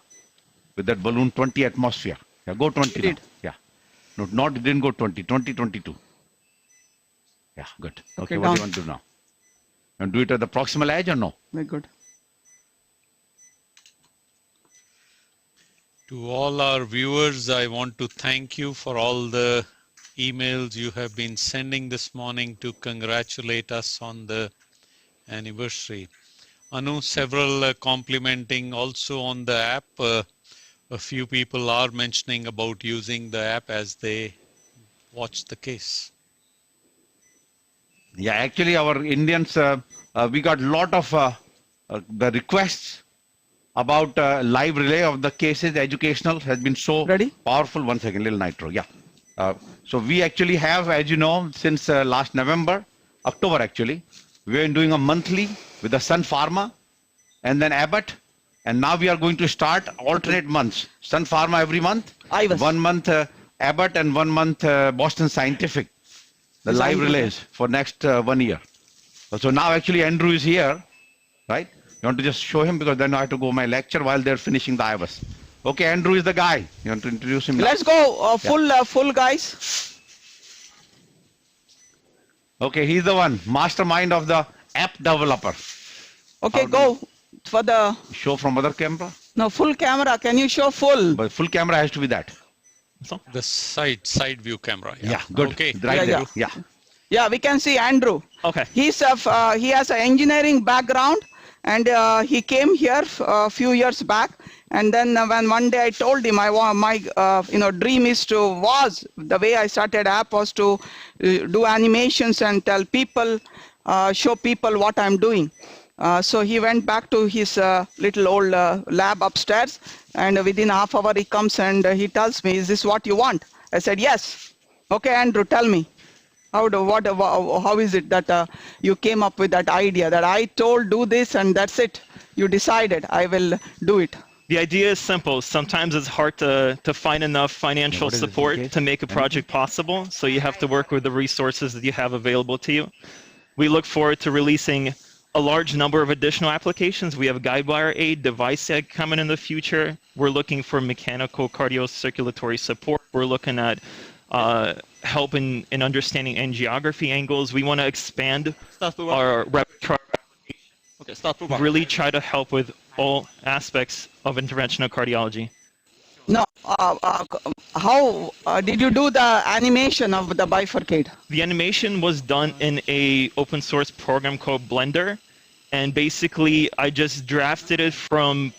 With that balloon 20 atmosphere. Yeah, go 20 now. Did. Yeah. No, not it didn't go 20, 22. Yeah, good. Okay, what do down. you want to do now? You want to do it at the proximal edge or no? Very good. To all our viewers, I want to thank you for all the emails you have been sending this morning to congratulate us on the anniversary. Anu, several complimenting also on the app. A few people are mentioning about using the app as they watch the case. Yeah, actually our Indians, we got a lot of the requests about live relay of the cases. Educational has been so Ready? powerful. 1 second, little nitro. Yeah. So we actually have, as you know, since last October actually, we are doing a monthly with the Sun Pharma and then Abbott. And now we are going to start alternate months. Sun Pharma every month, IVUS. 1 month Abbott and 1 month Boston Scientific. The Yes, live IVUS. relays for next 1 year. So now actually Andrew is here, right? You want to just show him because then I have to go my lecture while they're finishing the IVUS. Okay, Andrew is the guy. You want to introduce him now? Let's go full guys. Okay, he's the one, mastermind of the app developer. Okay, How do go for the, Show from other camera, no, full camera. Can you show full? but full camera has to be that. The side view camera. Yeah, good. Okay. Right Yeah, there. Yeah. Yeah, we can see Andrew. Okay. He has an engineering background, and he came here a few years back. And then when one day I told him my dream is was the way I started app was to do animations and tell people, show people what I'm doing. So he went back to his little old lab upstairs, and within half hour he comes and he tells me, "Is this what you want?" I said, "Yes." Okay, Andrew, tell me. How is it that you came up with that idea that I told do this and that's it? You decided I will do it. The idea is simple. Sometimes it's hard to find enough financial What is it, support okay? to make a project possible. So you have to work with the resources that you have available to you. We look forward to releasing a large number of additional applications. We have guidewire aid, device aid coming in the future. We're looking for mechanical cardiocirculatory support. We're looking at help in understanding angiography angles. We want to expand our repertoire. Okay, start program. Really try to help with all aspects of interventional cardiology. No, How did you do the animation of the bifurcate? The animation was done in a open source program called Blender, and basically I just drafted it from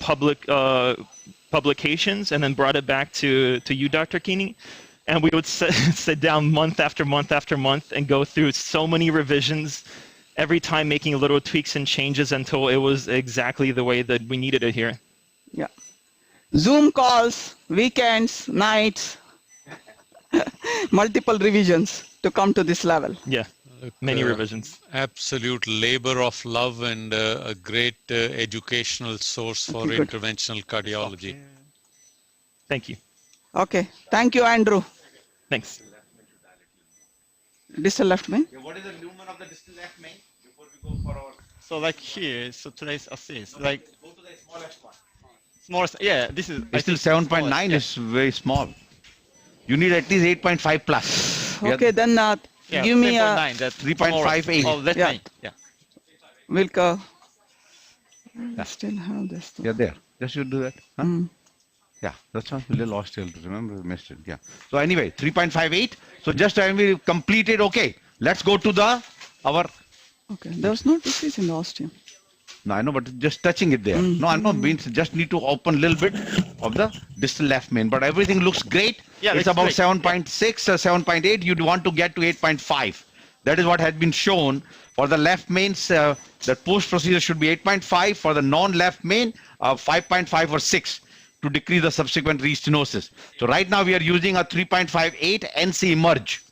publications and then brought it back to you, Dr. Keeney, and we would sit down month after month after month and go through so many revisions, every time making little tweaks and changes until it was exactly the way that we needed it here. Yeah. Zoom calls, weekends, nights, multiple revisions to come to this level. Yeah, many revisions. Absolute labor of love and a great educational source for Okay, good. interventional cardiology. Thank you. Okay. Thank you, Andrew. Thanks. Distal left main. What is the lumen of the distal left main before we go for our? So like here, so today's assist, like Go to the smallest one. smallest, yeah, this is. I It's still think 7.9 smallest, is very small. You need at least 8.5 plus. We are- Okay, then yeah, give me 3.9, that's 3.58. Oh, that's Yeah. right. Yeah. Milk. Still have this. You're there. Just you do that. Huh? Mm. Yeah, that's one. We lost it. Remember, we missed it. Yeah. So anyway, 3.58. So just when we completed, okay. Let's go to our. Okay, there was no decrease in the ostium. No, I know, but just touching it there. No, I know. Means just need to open a little bit of the distal left main. But everything looks great. Yeah, It's looks about great. 7.6 or 7.8. You'd want to get to 8.5. That is what has been shown for the left mains. The post procedure should be 8.5. For the non-left main, 5.5 or 6 to decrease the subsequent restenosis. So right now we are using a 3.58 NC emerge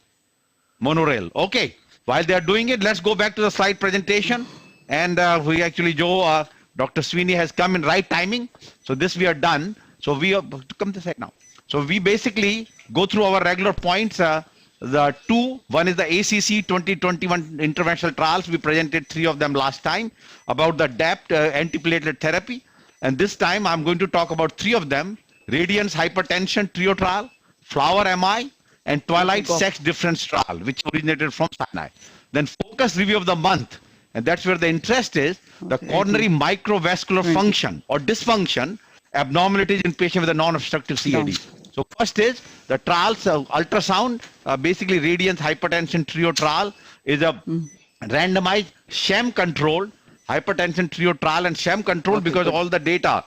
monorail. Okay. While they are doing it, let's go back to the slide presentation. And we actually, Joe, Dr. Sweeney has come in right timing. So this we are done. So we are, come this side now. So we basically go through our regular points. The two, one is the ACC 2021 interventional trials. We presented 3 of them last time about the DAPT antiplatelet therapy. And this time I'm going to talk about 3 of them: Radiance hypertension trio trial, Flower MI, and Twilight sex difference trial, which originated from Sinai. Then focus review of the month. And that's where the interest is, the coronary microvascular function or dysfunction, abnormalities in patients with a non-obstructive CAD. So first is the trials of ultrasound, basically Radiance hypertension trio trial is a randomized sham controlled hypertension trio trial and sham control because all the data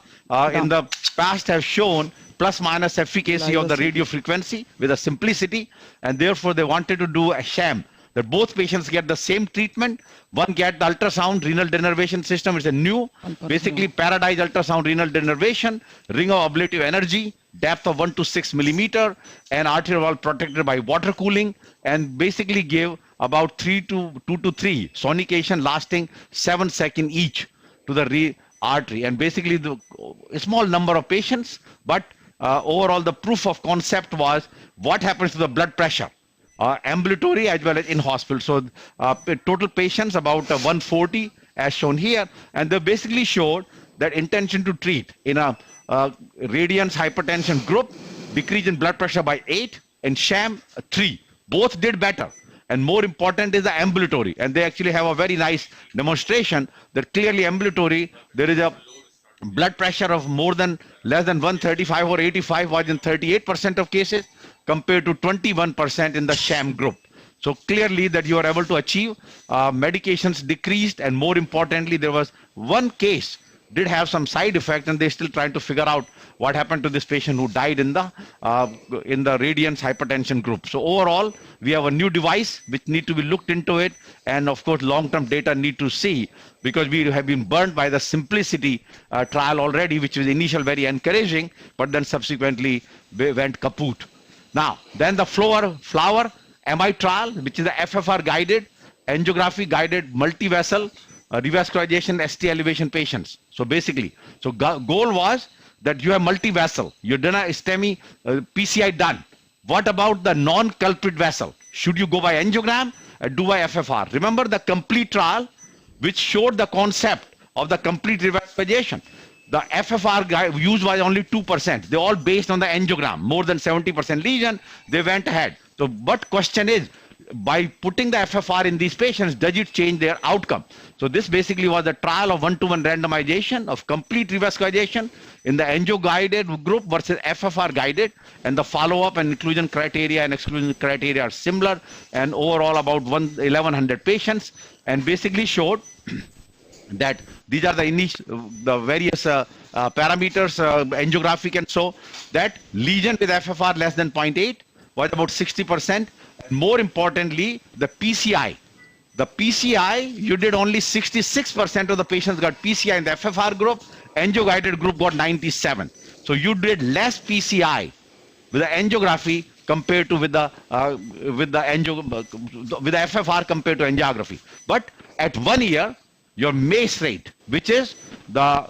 in the past have shown plus minus efficacy of the radio frequency with a simplicity, and therefore they wanted to do a sham that both patients get the same treatment. One get the ultrasound renal denervation system. It's a new, basically paradise ultrasound renal denervation, ring of ablative energy, depth of 1 to 6 millimeter, and arterial wall protected by water cooling, and basically give about 2 to 3 sonication lasting 7 seconds each to the artery. And basically a small number of patients, but overall the proof of concept was what happens to the blood pressure. Ambulatory as well as in hospital. So total patients about 140 as shown here, and they basically showed that intention to treat in a Radiance hypertension group, decrease in blood pressure by 8, and sham 3. Both did better. And more important is the ambulatory, and they actually have a very nice demonstration that clearly ambulatory there is a blood pressure of less than 135 or 85 was in 38% of cases compared to 21% in the sham group. So clearly that you are able to achieve medications decreased, and more importantly there was one case did have some side effect, and they're still trying to figure out what happened to this patient who died in the Radiance hypertension group. So overall, we have a new device which need to be looked into it, and of course long-term data need to see, because we have been burned by the simplicity trial already, which was initial very encouraging, but then subsequently went kaput. Now, then the flower MI trial, which is the FFR guided, angiography guided multi-vessel revascularization ST elevation patients. So basically, goal was that you have multi-vessel, you done a STEMI PCI done. What about the non-culprit vessel? Should you go by angiogram or do by FFR? Remember the complete trial, which showed the concept of the complete revascularization. The FFR used was only 2%. They all based on the angiogram, more than 70% lesion, they went ahead. So, but question is, by putting the FFR in these patients, does it change their outcome? So this basically was a trial of 1-to-1 randomization of complete revascularization in the angio-guided group versus FFR-guided, and the follow-up and inclusion criteria and exclusion criteria are similar, and overall about 1,100 patients, and basically showed that these are the various parameters, angiographic, and so that lesion with FFR less than 0.8 was about 60%. More importantly, the PCI. The PCI, you did only 66% of the patients got PCI in the FFR group, angio-guided group got 97. So you did less PCI with the angiography compared to with the FFR compared to angiography. But at 1 year, your MACE rate, which is the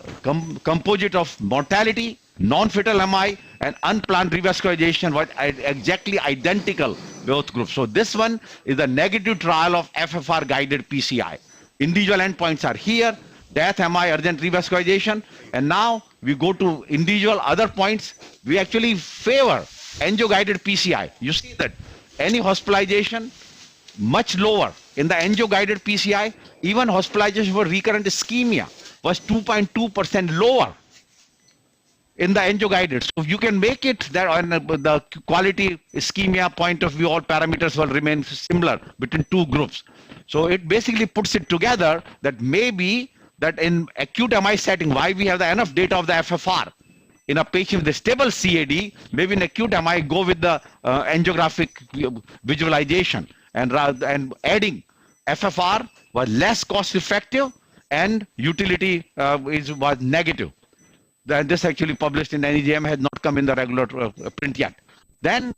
composite of mortality, non-fatal MI, and unplanned revascularization, was exactly identical both groups. So this one is a negative trial of FFR guided PCI. Individual endpoints are here: death, MI, urgent revascularization. And now we go to individual other points. We actually favor angio guided PCI. You see that any hospitalization much lower in the angio guided PCI. Even hospitalization for recurrent ischemia was 2.2% lower in the angio guided. So you can make it that on the quality ischemia point of view, all parameters will remain similar between two groups. So it basically puts it together that maybe that in acute MI setting, why we have the enough data of the FFR in a patient with a stable CAD, maybe in acute MI go with the angiographic visualization, and adding FFR was less cost effective and utility was negative. This actually published in NEJM, has not come in the regular print yet. Then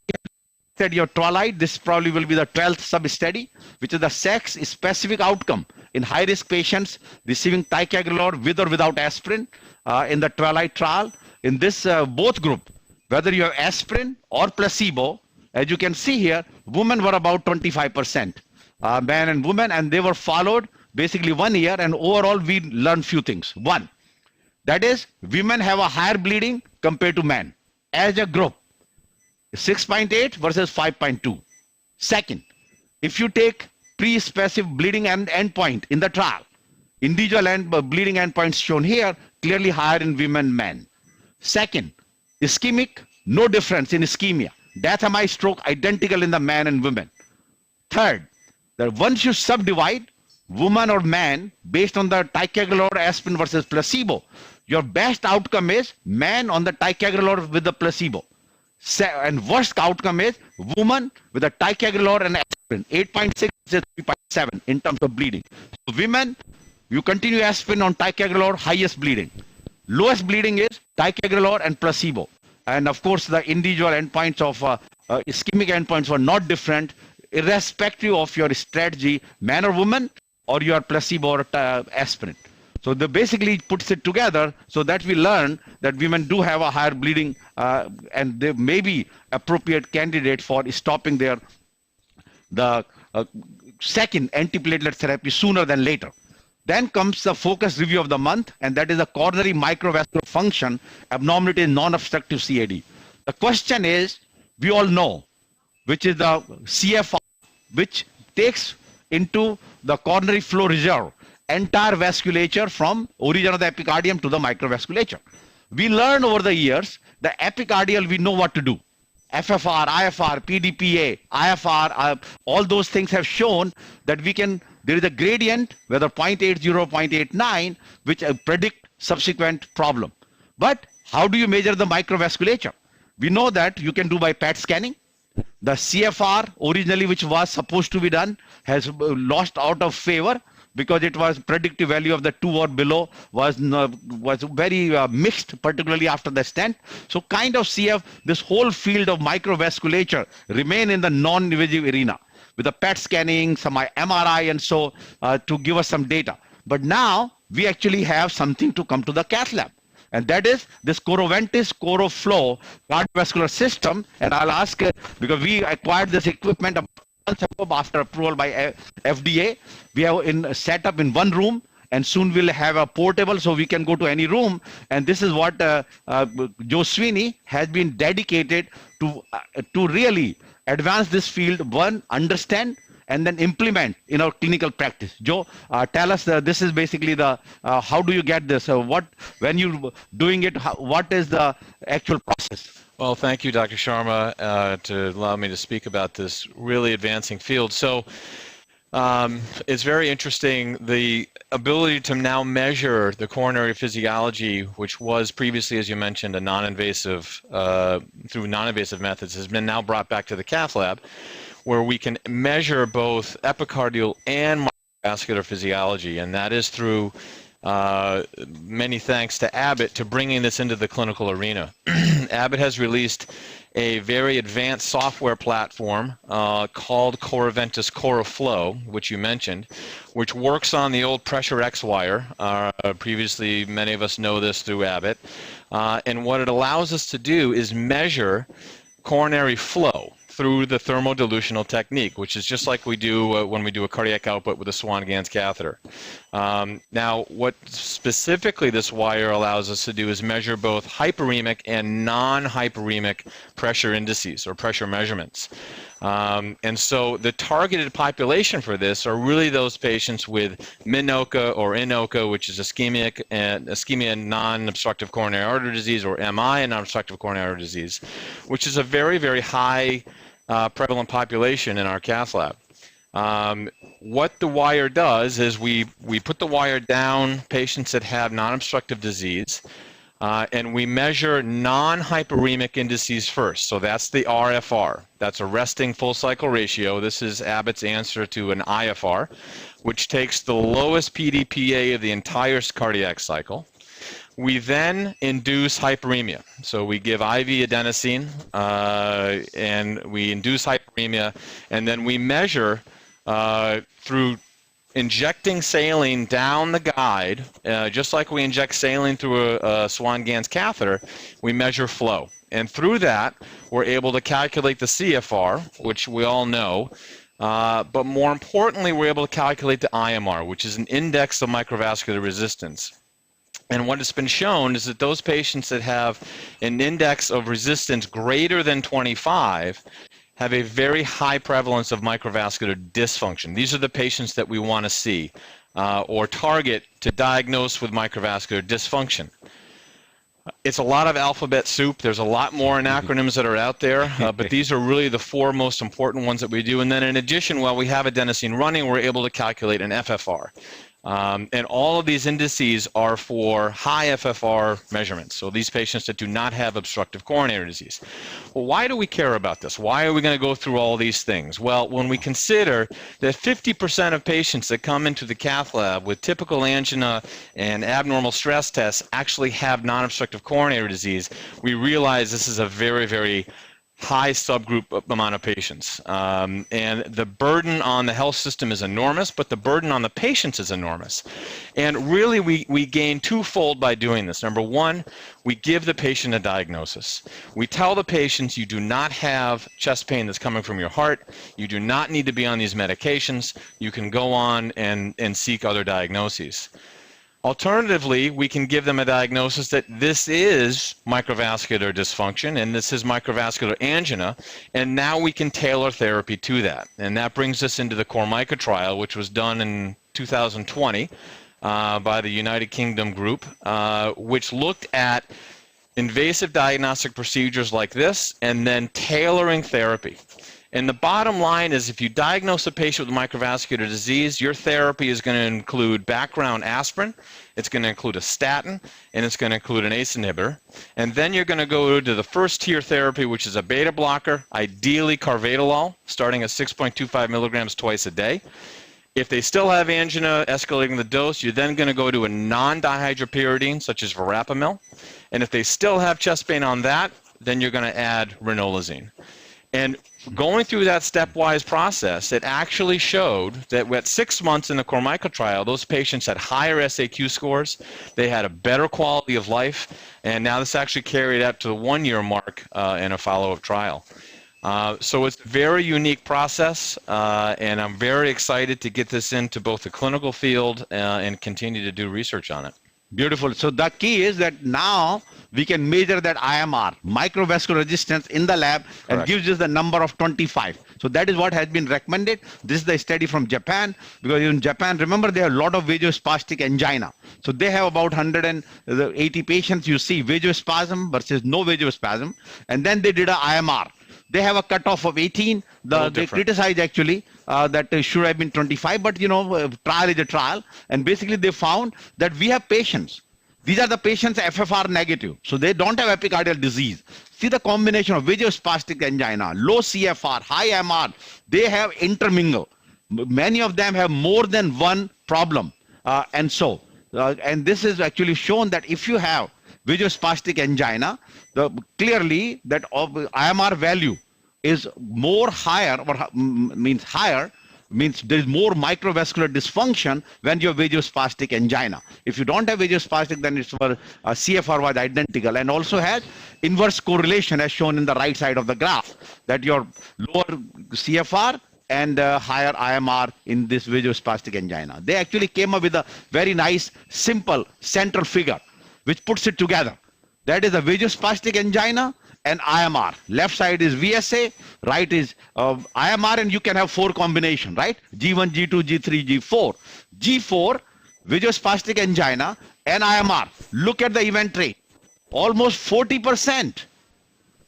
said your twilight, this probably will be the 12th sub-study, which is the sex-specific outcome in high-risk patients receiving ticagrelor with or without aspirin in the twilight trial. In this both group, whether you have aspirin or placebo, as you can see here, women were about 25%, men and women, and they were followed basically 1 year, and overall we learned few things. One, that is, women have a higher bleeding compared to men as a group, 6.8 versus 5.2. Second, if you take pre-specific bleeding endpoint in the trial, individual bleeding endpoints shown here, clearly higher in women and men. Second, ischemic, no difference in ischemia. Death, MI, stroke, identical in the man and women. Third, that once you subdivide woman or man based on the ticagrelor, aspirin versus placebo, your best outcome is man on the ticagrelor with the placebo. And worst outcome is woman with a ticagrelor and aspirin, 8.6 versus 3.7 in terms of bleeding. So women, you continue aspirin on ticagrelor, highest bleeding. Lowest bleeding is ticagrelor and placebo. And of course, the individual endpoints of ischemic endpoints were not different, irrespective of your strategy, man or woman, or your placebo or aspirin. So the basically puts it together so that we learn that women do have a higher bleeding and they may be appropriate candidate for stopping the second antiplatelet therapy sooner than later. Then comes the focus review of the month, and that is the coronary microvascular function abnormality in non-obstructive CAD. The question is, we all know, which is the CFR, which takes into the coronary flow reserve entire vasculature from origin of the epicardium to the microvasculature. We learn over the years, the epicardial, we know what to do. FFR, IFR, PDPA, IFR, all those things have shown that we can, there is a gradient, whether 0.80 or 0.89, which predict subsequent problem. But how do you measure the microvasculature? We know that you can do by PET scanning. The CFR originally, which was supposed to be done, has lost out of favor because it was predictive value of the 2 or below was very mixed, particularly after the stent. So kind of CF, this whole field of microvasculature remain in the non-invasive arena with the PET scanning, some MRI and so to give us some data. But now we actually have something to come to the cath lab. And that is this Coroventis CoroFlow cardiovascular system. And I'll ask, because we acquired this equipment after approval by FDA, we have set up in one room, and soon we'll have a portable so we can go to any room. And this is what Joe Sweeney has been dedicated to really advance this field. One, understand and then implement in our clinical practice. Joe, tell us, this is basically the, how do you get this? When you're doing it, what is the actual process? Well, thank you, Dr. Sharma, to allow me to speak about this really advancing field. So it's very interesting, the ability to now measure the coronary physiology, which was previously, as you mentioned, a non-invasive, through non-invasive methods, has been now brought back to the cath lab, where we can measure both epicardial and microvascular physiology, and that is through many thanks to Abbott to bringing this into the clinical arena. Abbott has released a very advanced software platform called Coraventus CoraFlow, which you mentioned, which works on the old Pressure X wire. Previously, many of us know this through Abbott. And what it allows us to do is measure coronary flow through the thermodilutional technique, which is just like we do when we do a cardiac output with a Swan-Ganz catheter. Now, what specifically this wire allows us to do is measure both hyperemic and non-hyperemic pressure indices or pressure measurements. And so the targeted population for this are really those patients with MINOCA or INOCA, which is ischemia and non-obstructive coronary artery disease, or MI and non-obstructive coronary artery disease, which is a very, very high prevalent population in our cath lab. What the wire does is we put the wire down patients that have non-obstructive disease, and we measure non-hyperemic indices first. So that's the RFR. That's a resting full cycle ratio. This is Abbott's answer to an IFR, which takes the lowest PDPA of the entire cardiac cycle. We then induce hyperemia. So we give IV adenosine, and we induce hyperemia, and then we measure through injecting saline down the guide, just like we inject saline through a Swan-Ganz catheter, we measure flow. And through that, we're able to calculate the CFR, which we all know, but more importantly, we're able to calculate the IMR, which is an index of microvascular resistance. And what has been shown is that those patients that have an index of resistance greater than 25 have a very high prevalence of microvascular dysfunction. These are the patients that we want to see or target to diagnose with microvascular dysfunction. It's a lot of alphabet soup. There's a lot more acronyms that are out there, but these are really the four most important ones that we do. And then in addition, while we have adenosine running, we're able to calculate an FFR. And all of these indices are for high FFR measurements, so these patients that do not have obstructive coronary disease. Well, why do we care about this? Why are we going to go through all these things? Well, when we consider that 50% of patients that come into the cath lab with typical angina and abnormal stress tests actually have non-obstructive coronary disease, we realize this is a very, very high subgroup amount of patients. And the burden on the health system is enormous, but the burden on the patients is enormous. And really, we gain twofold by doing this. Number one, we give the patient a diagnosis. We tell the patients you do not have chest pain that's coming from your heart. You do not need to be on these medications. You can go on and seek other diagnoses. Alternatively, we can give them a diagnosis that this is microvascular dysfunction and this is microvascular angina, and now we can tailor therapy to that. And that brings us into the CORMICA trial, which was done in 2020 by the United Kingdom group, which looked at invasive diagnostic procedures like this and then tailoring therapy. And the bottom line is, if you diagnose a patient with microvascular disease, your therapy is going to include background aspirin, it's going to include a statin, and it's going to include an ACE inhibitor. And then you're going to go to the first tier therapy, which is a beta blocker, ideally carvedilol, starting at 6.25 milligrams twice a day. If they still have angina, escalating the dose, you're then going to go to a non-dihydropyridine, such as verapamil. And if they still have chest pain on that, then you're going to add ranolazine. And going through that stepwise process, it actually showed that at 6 months in the CORMICA trial, those patients had higher SAQ scores, they had a better quality of life, and now this actually carried up to the 1 year mark in a follow-up trial. So it's a very unique process, and I'm very excited to get this into both the clinical field and continue to do research on it. Beautiful. So the key is that now we can measure that IMR, microvascular resistance, in the lab, and Correct. gives us the number of 25. So that is what has been recommended. This is the study from Japan, because in Japan, remember, they have a lot of vasospastic angina. So they have about 180 patients. You see vasospasm versus no vasospasm, and then they did a IMR. They have a cutoff of 18. They different. criticize actually that it should have been 25, but trial is a trial. And basically they found that we have patients. These are the patients FFR negative, so they don't have epicardial disease. See the combination of vasospastic angina, low CFR, high MR, they have intermingle. Many of them have more than one problem. And this is actually shown that if you have vasospastic angina, clearly that IMR value is more higher, or means there is more microvascular dysfunction when you have vasospastic angina. If you don't have vasospastic, then it's for CFR was identical, and also has inverse correlation as shown in the right side of the graph, that your lower CFR and higher IMR in this vasospastic angina. They actually came up with a very nice, simple central figure which puts it together. That is a vasospastic angina and IMR. Left side is VSA, right is IMR, and you can have 4 combination, right? G1, G2, G3, G4. G4, vasospastic angina and IMR. Look at the event rate, almost 40%.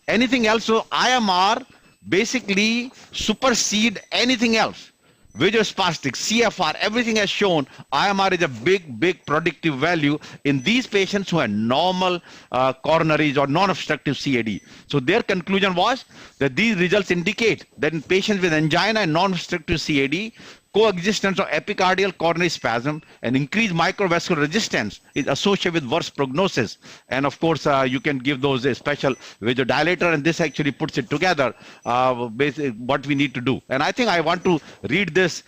Anything else? So IMR basically supersede anything else. Vasospastic, CFR, everything has shown IMR is a big predictive value in these patients who have normal coronaries or non-obstructive CAD. So their conclusion was that these results indicate that in patients with angina and non-obstructive CAD, coexistence of epicardial coronary spasm and increased microvascular resistance is associated with worse prognosis. And of course, you can give those a special vasodilator, and this actually puts it together, what we need to do. And I think I want to read this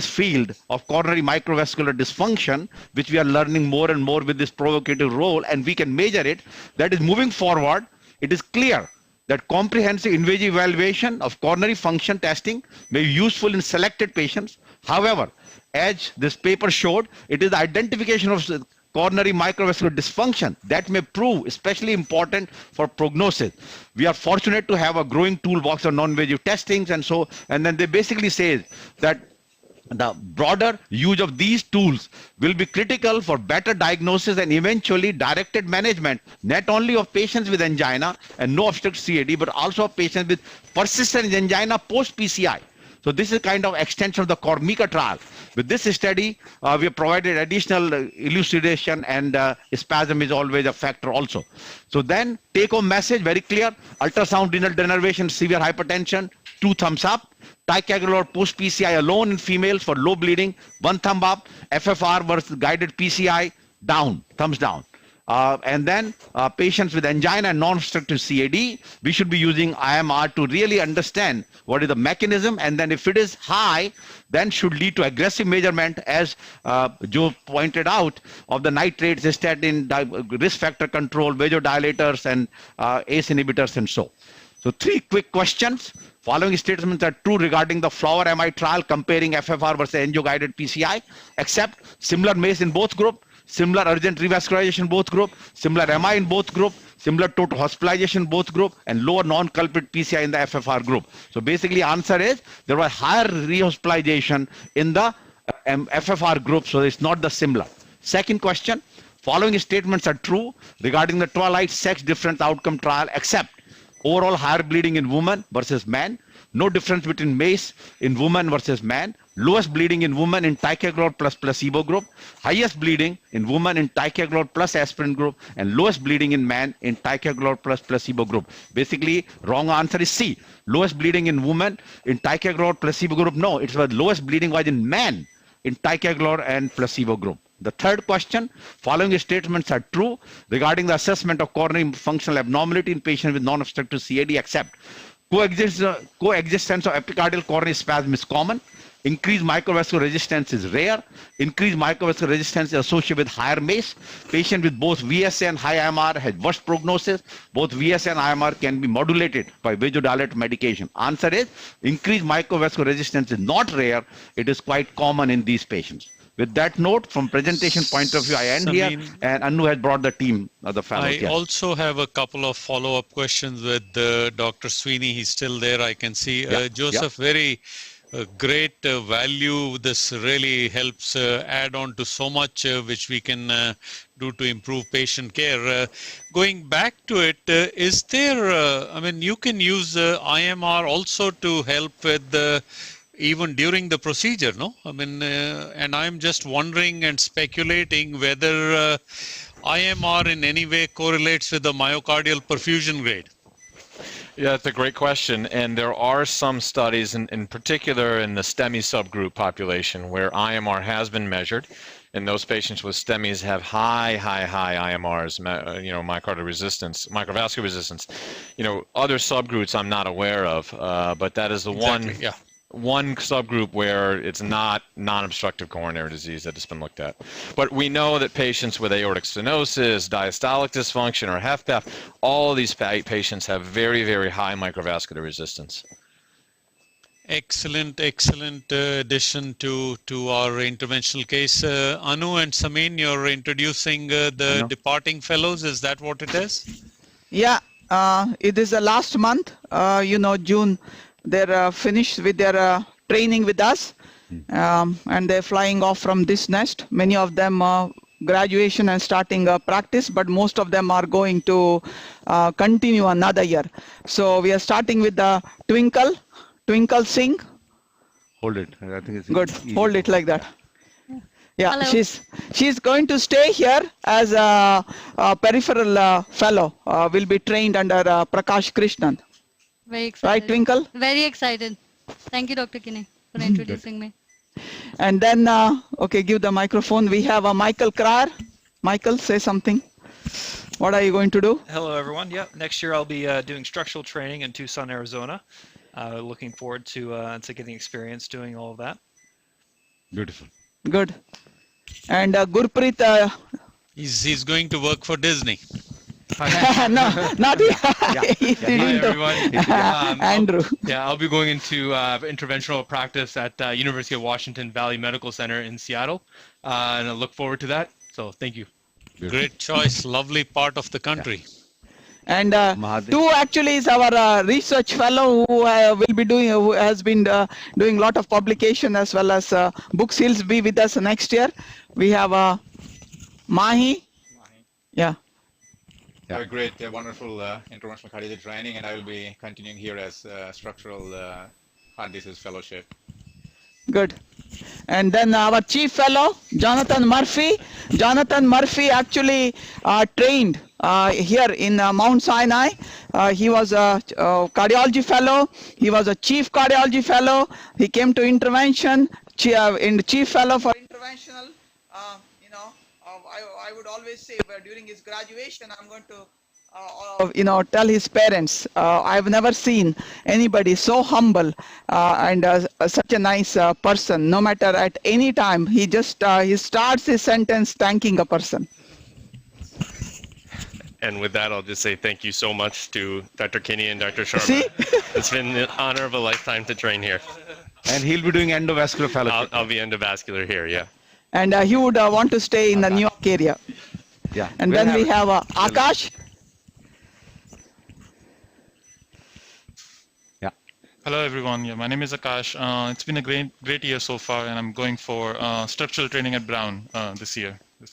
field of coronary microvascular dysfunction, which we are learning more and more with this provocative role, and we can measure it. That is, moving forward, it is clear that comprehensive invasive evaluation of coronary function testing may be useful in selected patients. However, as this paper showed, it is the identification of coronary microvascular dysfunction that may prove especially important for prognosis. We are fortunate to have a growing toolbox of non-invasive testings, and then they basically say that the broader use of these tools will be critical for better diagnosis and eventually directed management, not only of patients with angina and no obstructive CAD, but also of patients with persistent angina post-PCI. So this is kind of extension of the Cormica trial. With this study, we have provided additional elucidation, and spasm is always a factor also. So then, take-home message, very clear: ultrasound renal denervation, severe hypertension, 2 thumbs up. Ticagrelor post-PCI alone in females for low bleeding, 1 thumb up. FFR versus guided PCI, down, thumbs down. And then patients with angina and non-obstructive CAD, we should be using IMR to really understand what is the mechanism, and then if it is high, then should lead to aggressive measurement, as Joe pointed out, of the nitrates, statin, risk factor control, vasodilators, and ACE inhibitors, and so. So 3 quick questions. Following statements are true regarding the Flower MI trial comparing FFR versus angio-guided PCI, except similar MACE in both group, similar urgent revascularization in both group, similar MI in both group, similar total hospitalization in both group, and lower non-culprit PCI in the FFR group. So basically answer is there was higher rehospitalization in the FFR group, so it's not the similar. Second question, following statements are true regarding the Twilight sex difference outcome trial, except overall higher bleeding in women versus men, no difference between MACE in women versus man, lowest bleeding in women in ticagrelor plus placebo group, highest bleeding in women in ticagrelor plus aspirin group, and lowest bleeding in man in ticagrelor plus placebo group. Basically, wrong answer is C. Lowest bleeding in women in ticagrelor placebo group. No, it's the lowest bleeding was in man in ticagrelor and placebo group. The third question, following statements are true regarding the assessment of coronary functional abnormality in patients with non-obstructive CAD, except coexistence of epicardial coronary spasm is common, increased microvascular resistance is rare, increased microvascular resistance is associated with higher MACE, patient with both VSA and high IMR has worse prognosis, both VSA and IMR can be modulated by vasodilator medication. Answer is, increased microvascular resistance is not rare, it is quite common in these patients. with that note, from presentation point of view, I end here, Samin, and Anu has brought the team of the fellows. I Yeah. also have a couple of follow-up questions with Dr. Sweeney. He's still there, I can see. Joseph, very great value. This really helps add on to so much which we can do to improve patient care. Going back to it, is there, I mean, you can use IMR also to help with even during the procedure, no? I mean, and I'm just wondering and speculating whether IMR in any way correlates with the myocardial perfusion grade. Yeah, that's a great question. And there are some studies, in particular in the STEMI subgroup population, where IMR has been measured. And those patients with STEMIs have high IMRs, myocardial resistance, microvascular resistance. Other subgroups I'm not aware of, but that is the one subgroup where it's not non-obstructive coronary disease that has been looked at. But we know that patients with aortic stenosis, diastolic dysfunction, or HFpEF, all of these patients have very, very high microvascular resistance. Excellent addition to our interventional case. Anu and Samin, you're introducing the departing fellows. Is that what it is? Yeah, it is the last month, June. They're finished with their training with us, and they're flying off from this nest. Many of them graduation and starting practice, but most of them are going to continue another year. So we are starting with the Twinkle Singh. Hold it. I think it's Good. easy. Hold it like that. Yeah, Hello. she's going to stay here as a peripheral fellow. Will be trained under Prakash Krishnan. Very excited. Right, Twinkle? Very excited. Thank you, Dr. Kinney, for introducing me. And then, okay, give the microphone. We have Michael Cryer. Michael, say something. What are you going to do? Hello, everyone. Yep, next year I'll be doing structural training in Tucson, Arizona. Looking forward to getting experience doing all of that. Beautiful. Good. And Gurpreet, He's going to work for Disney. no, not he's Hi, into everyone. Andrew. I'll be going into interventional practice at University of Washington Valley Medical Center in Seattle, and I look forward to that. So thank you. Great choice. Lovely part of the country. And two actually is our research fellow who who has been doing a lot of publication as well as books. He'll be with us next year. We have Mahi. Yeah. A great, wonderful interventional cardiology training, and I will be continuing here as structural heart disease fellowship. Good. And then our chief fellow, Jonathan Murphy. Jonathan Murphy actually trained here in Mount Sinai. He was a cardiology fellow. He was a chief cardiology fellow. He came to intervention, chief fellow for interventional. I would always say during his graduation, I'm going to tell his parents, I've never seen anybody so humble and such a nice person. No matter at any time, he starts his sentence thanking a person. And with that, I'll just say thank you so much to Dr. Kinney and Dr. Sharma. See? It's been the honor of a lifetime to train here. And he'll be doing endovascular fellowship. I'll be endovascular here, yeah. And he would want to stay in the New York area. Yeah. And then we have Akash. Yeah. Hello everyone. Yeah, my name is Akash. It's been a great year so far, and I'm going for structural training at Brown this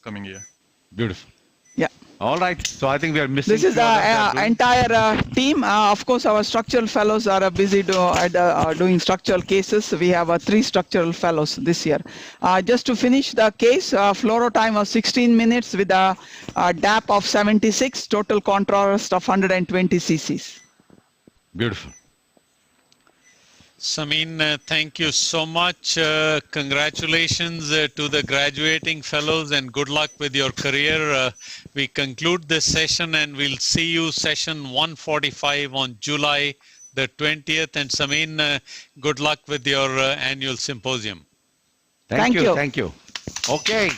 coming year. Beautiful. Yeah. All right. So I think we are missing. This is the entire team. Of course, our structural fellows are busy doing structural cases. We have 3 structural fellows this year. Just to finish the case, fluoro time was 16 minutes with a DAP of 76, total contrast of 120 cc's. Beautiful. Samin, thank you so much. Congratulations to the graduating fellows and good luck with your career. We conclude this session and we'll see you session 145 on July the 20th. And Samin, good luck with your annual symposium. Thank you. Thank you. Okay.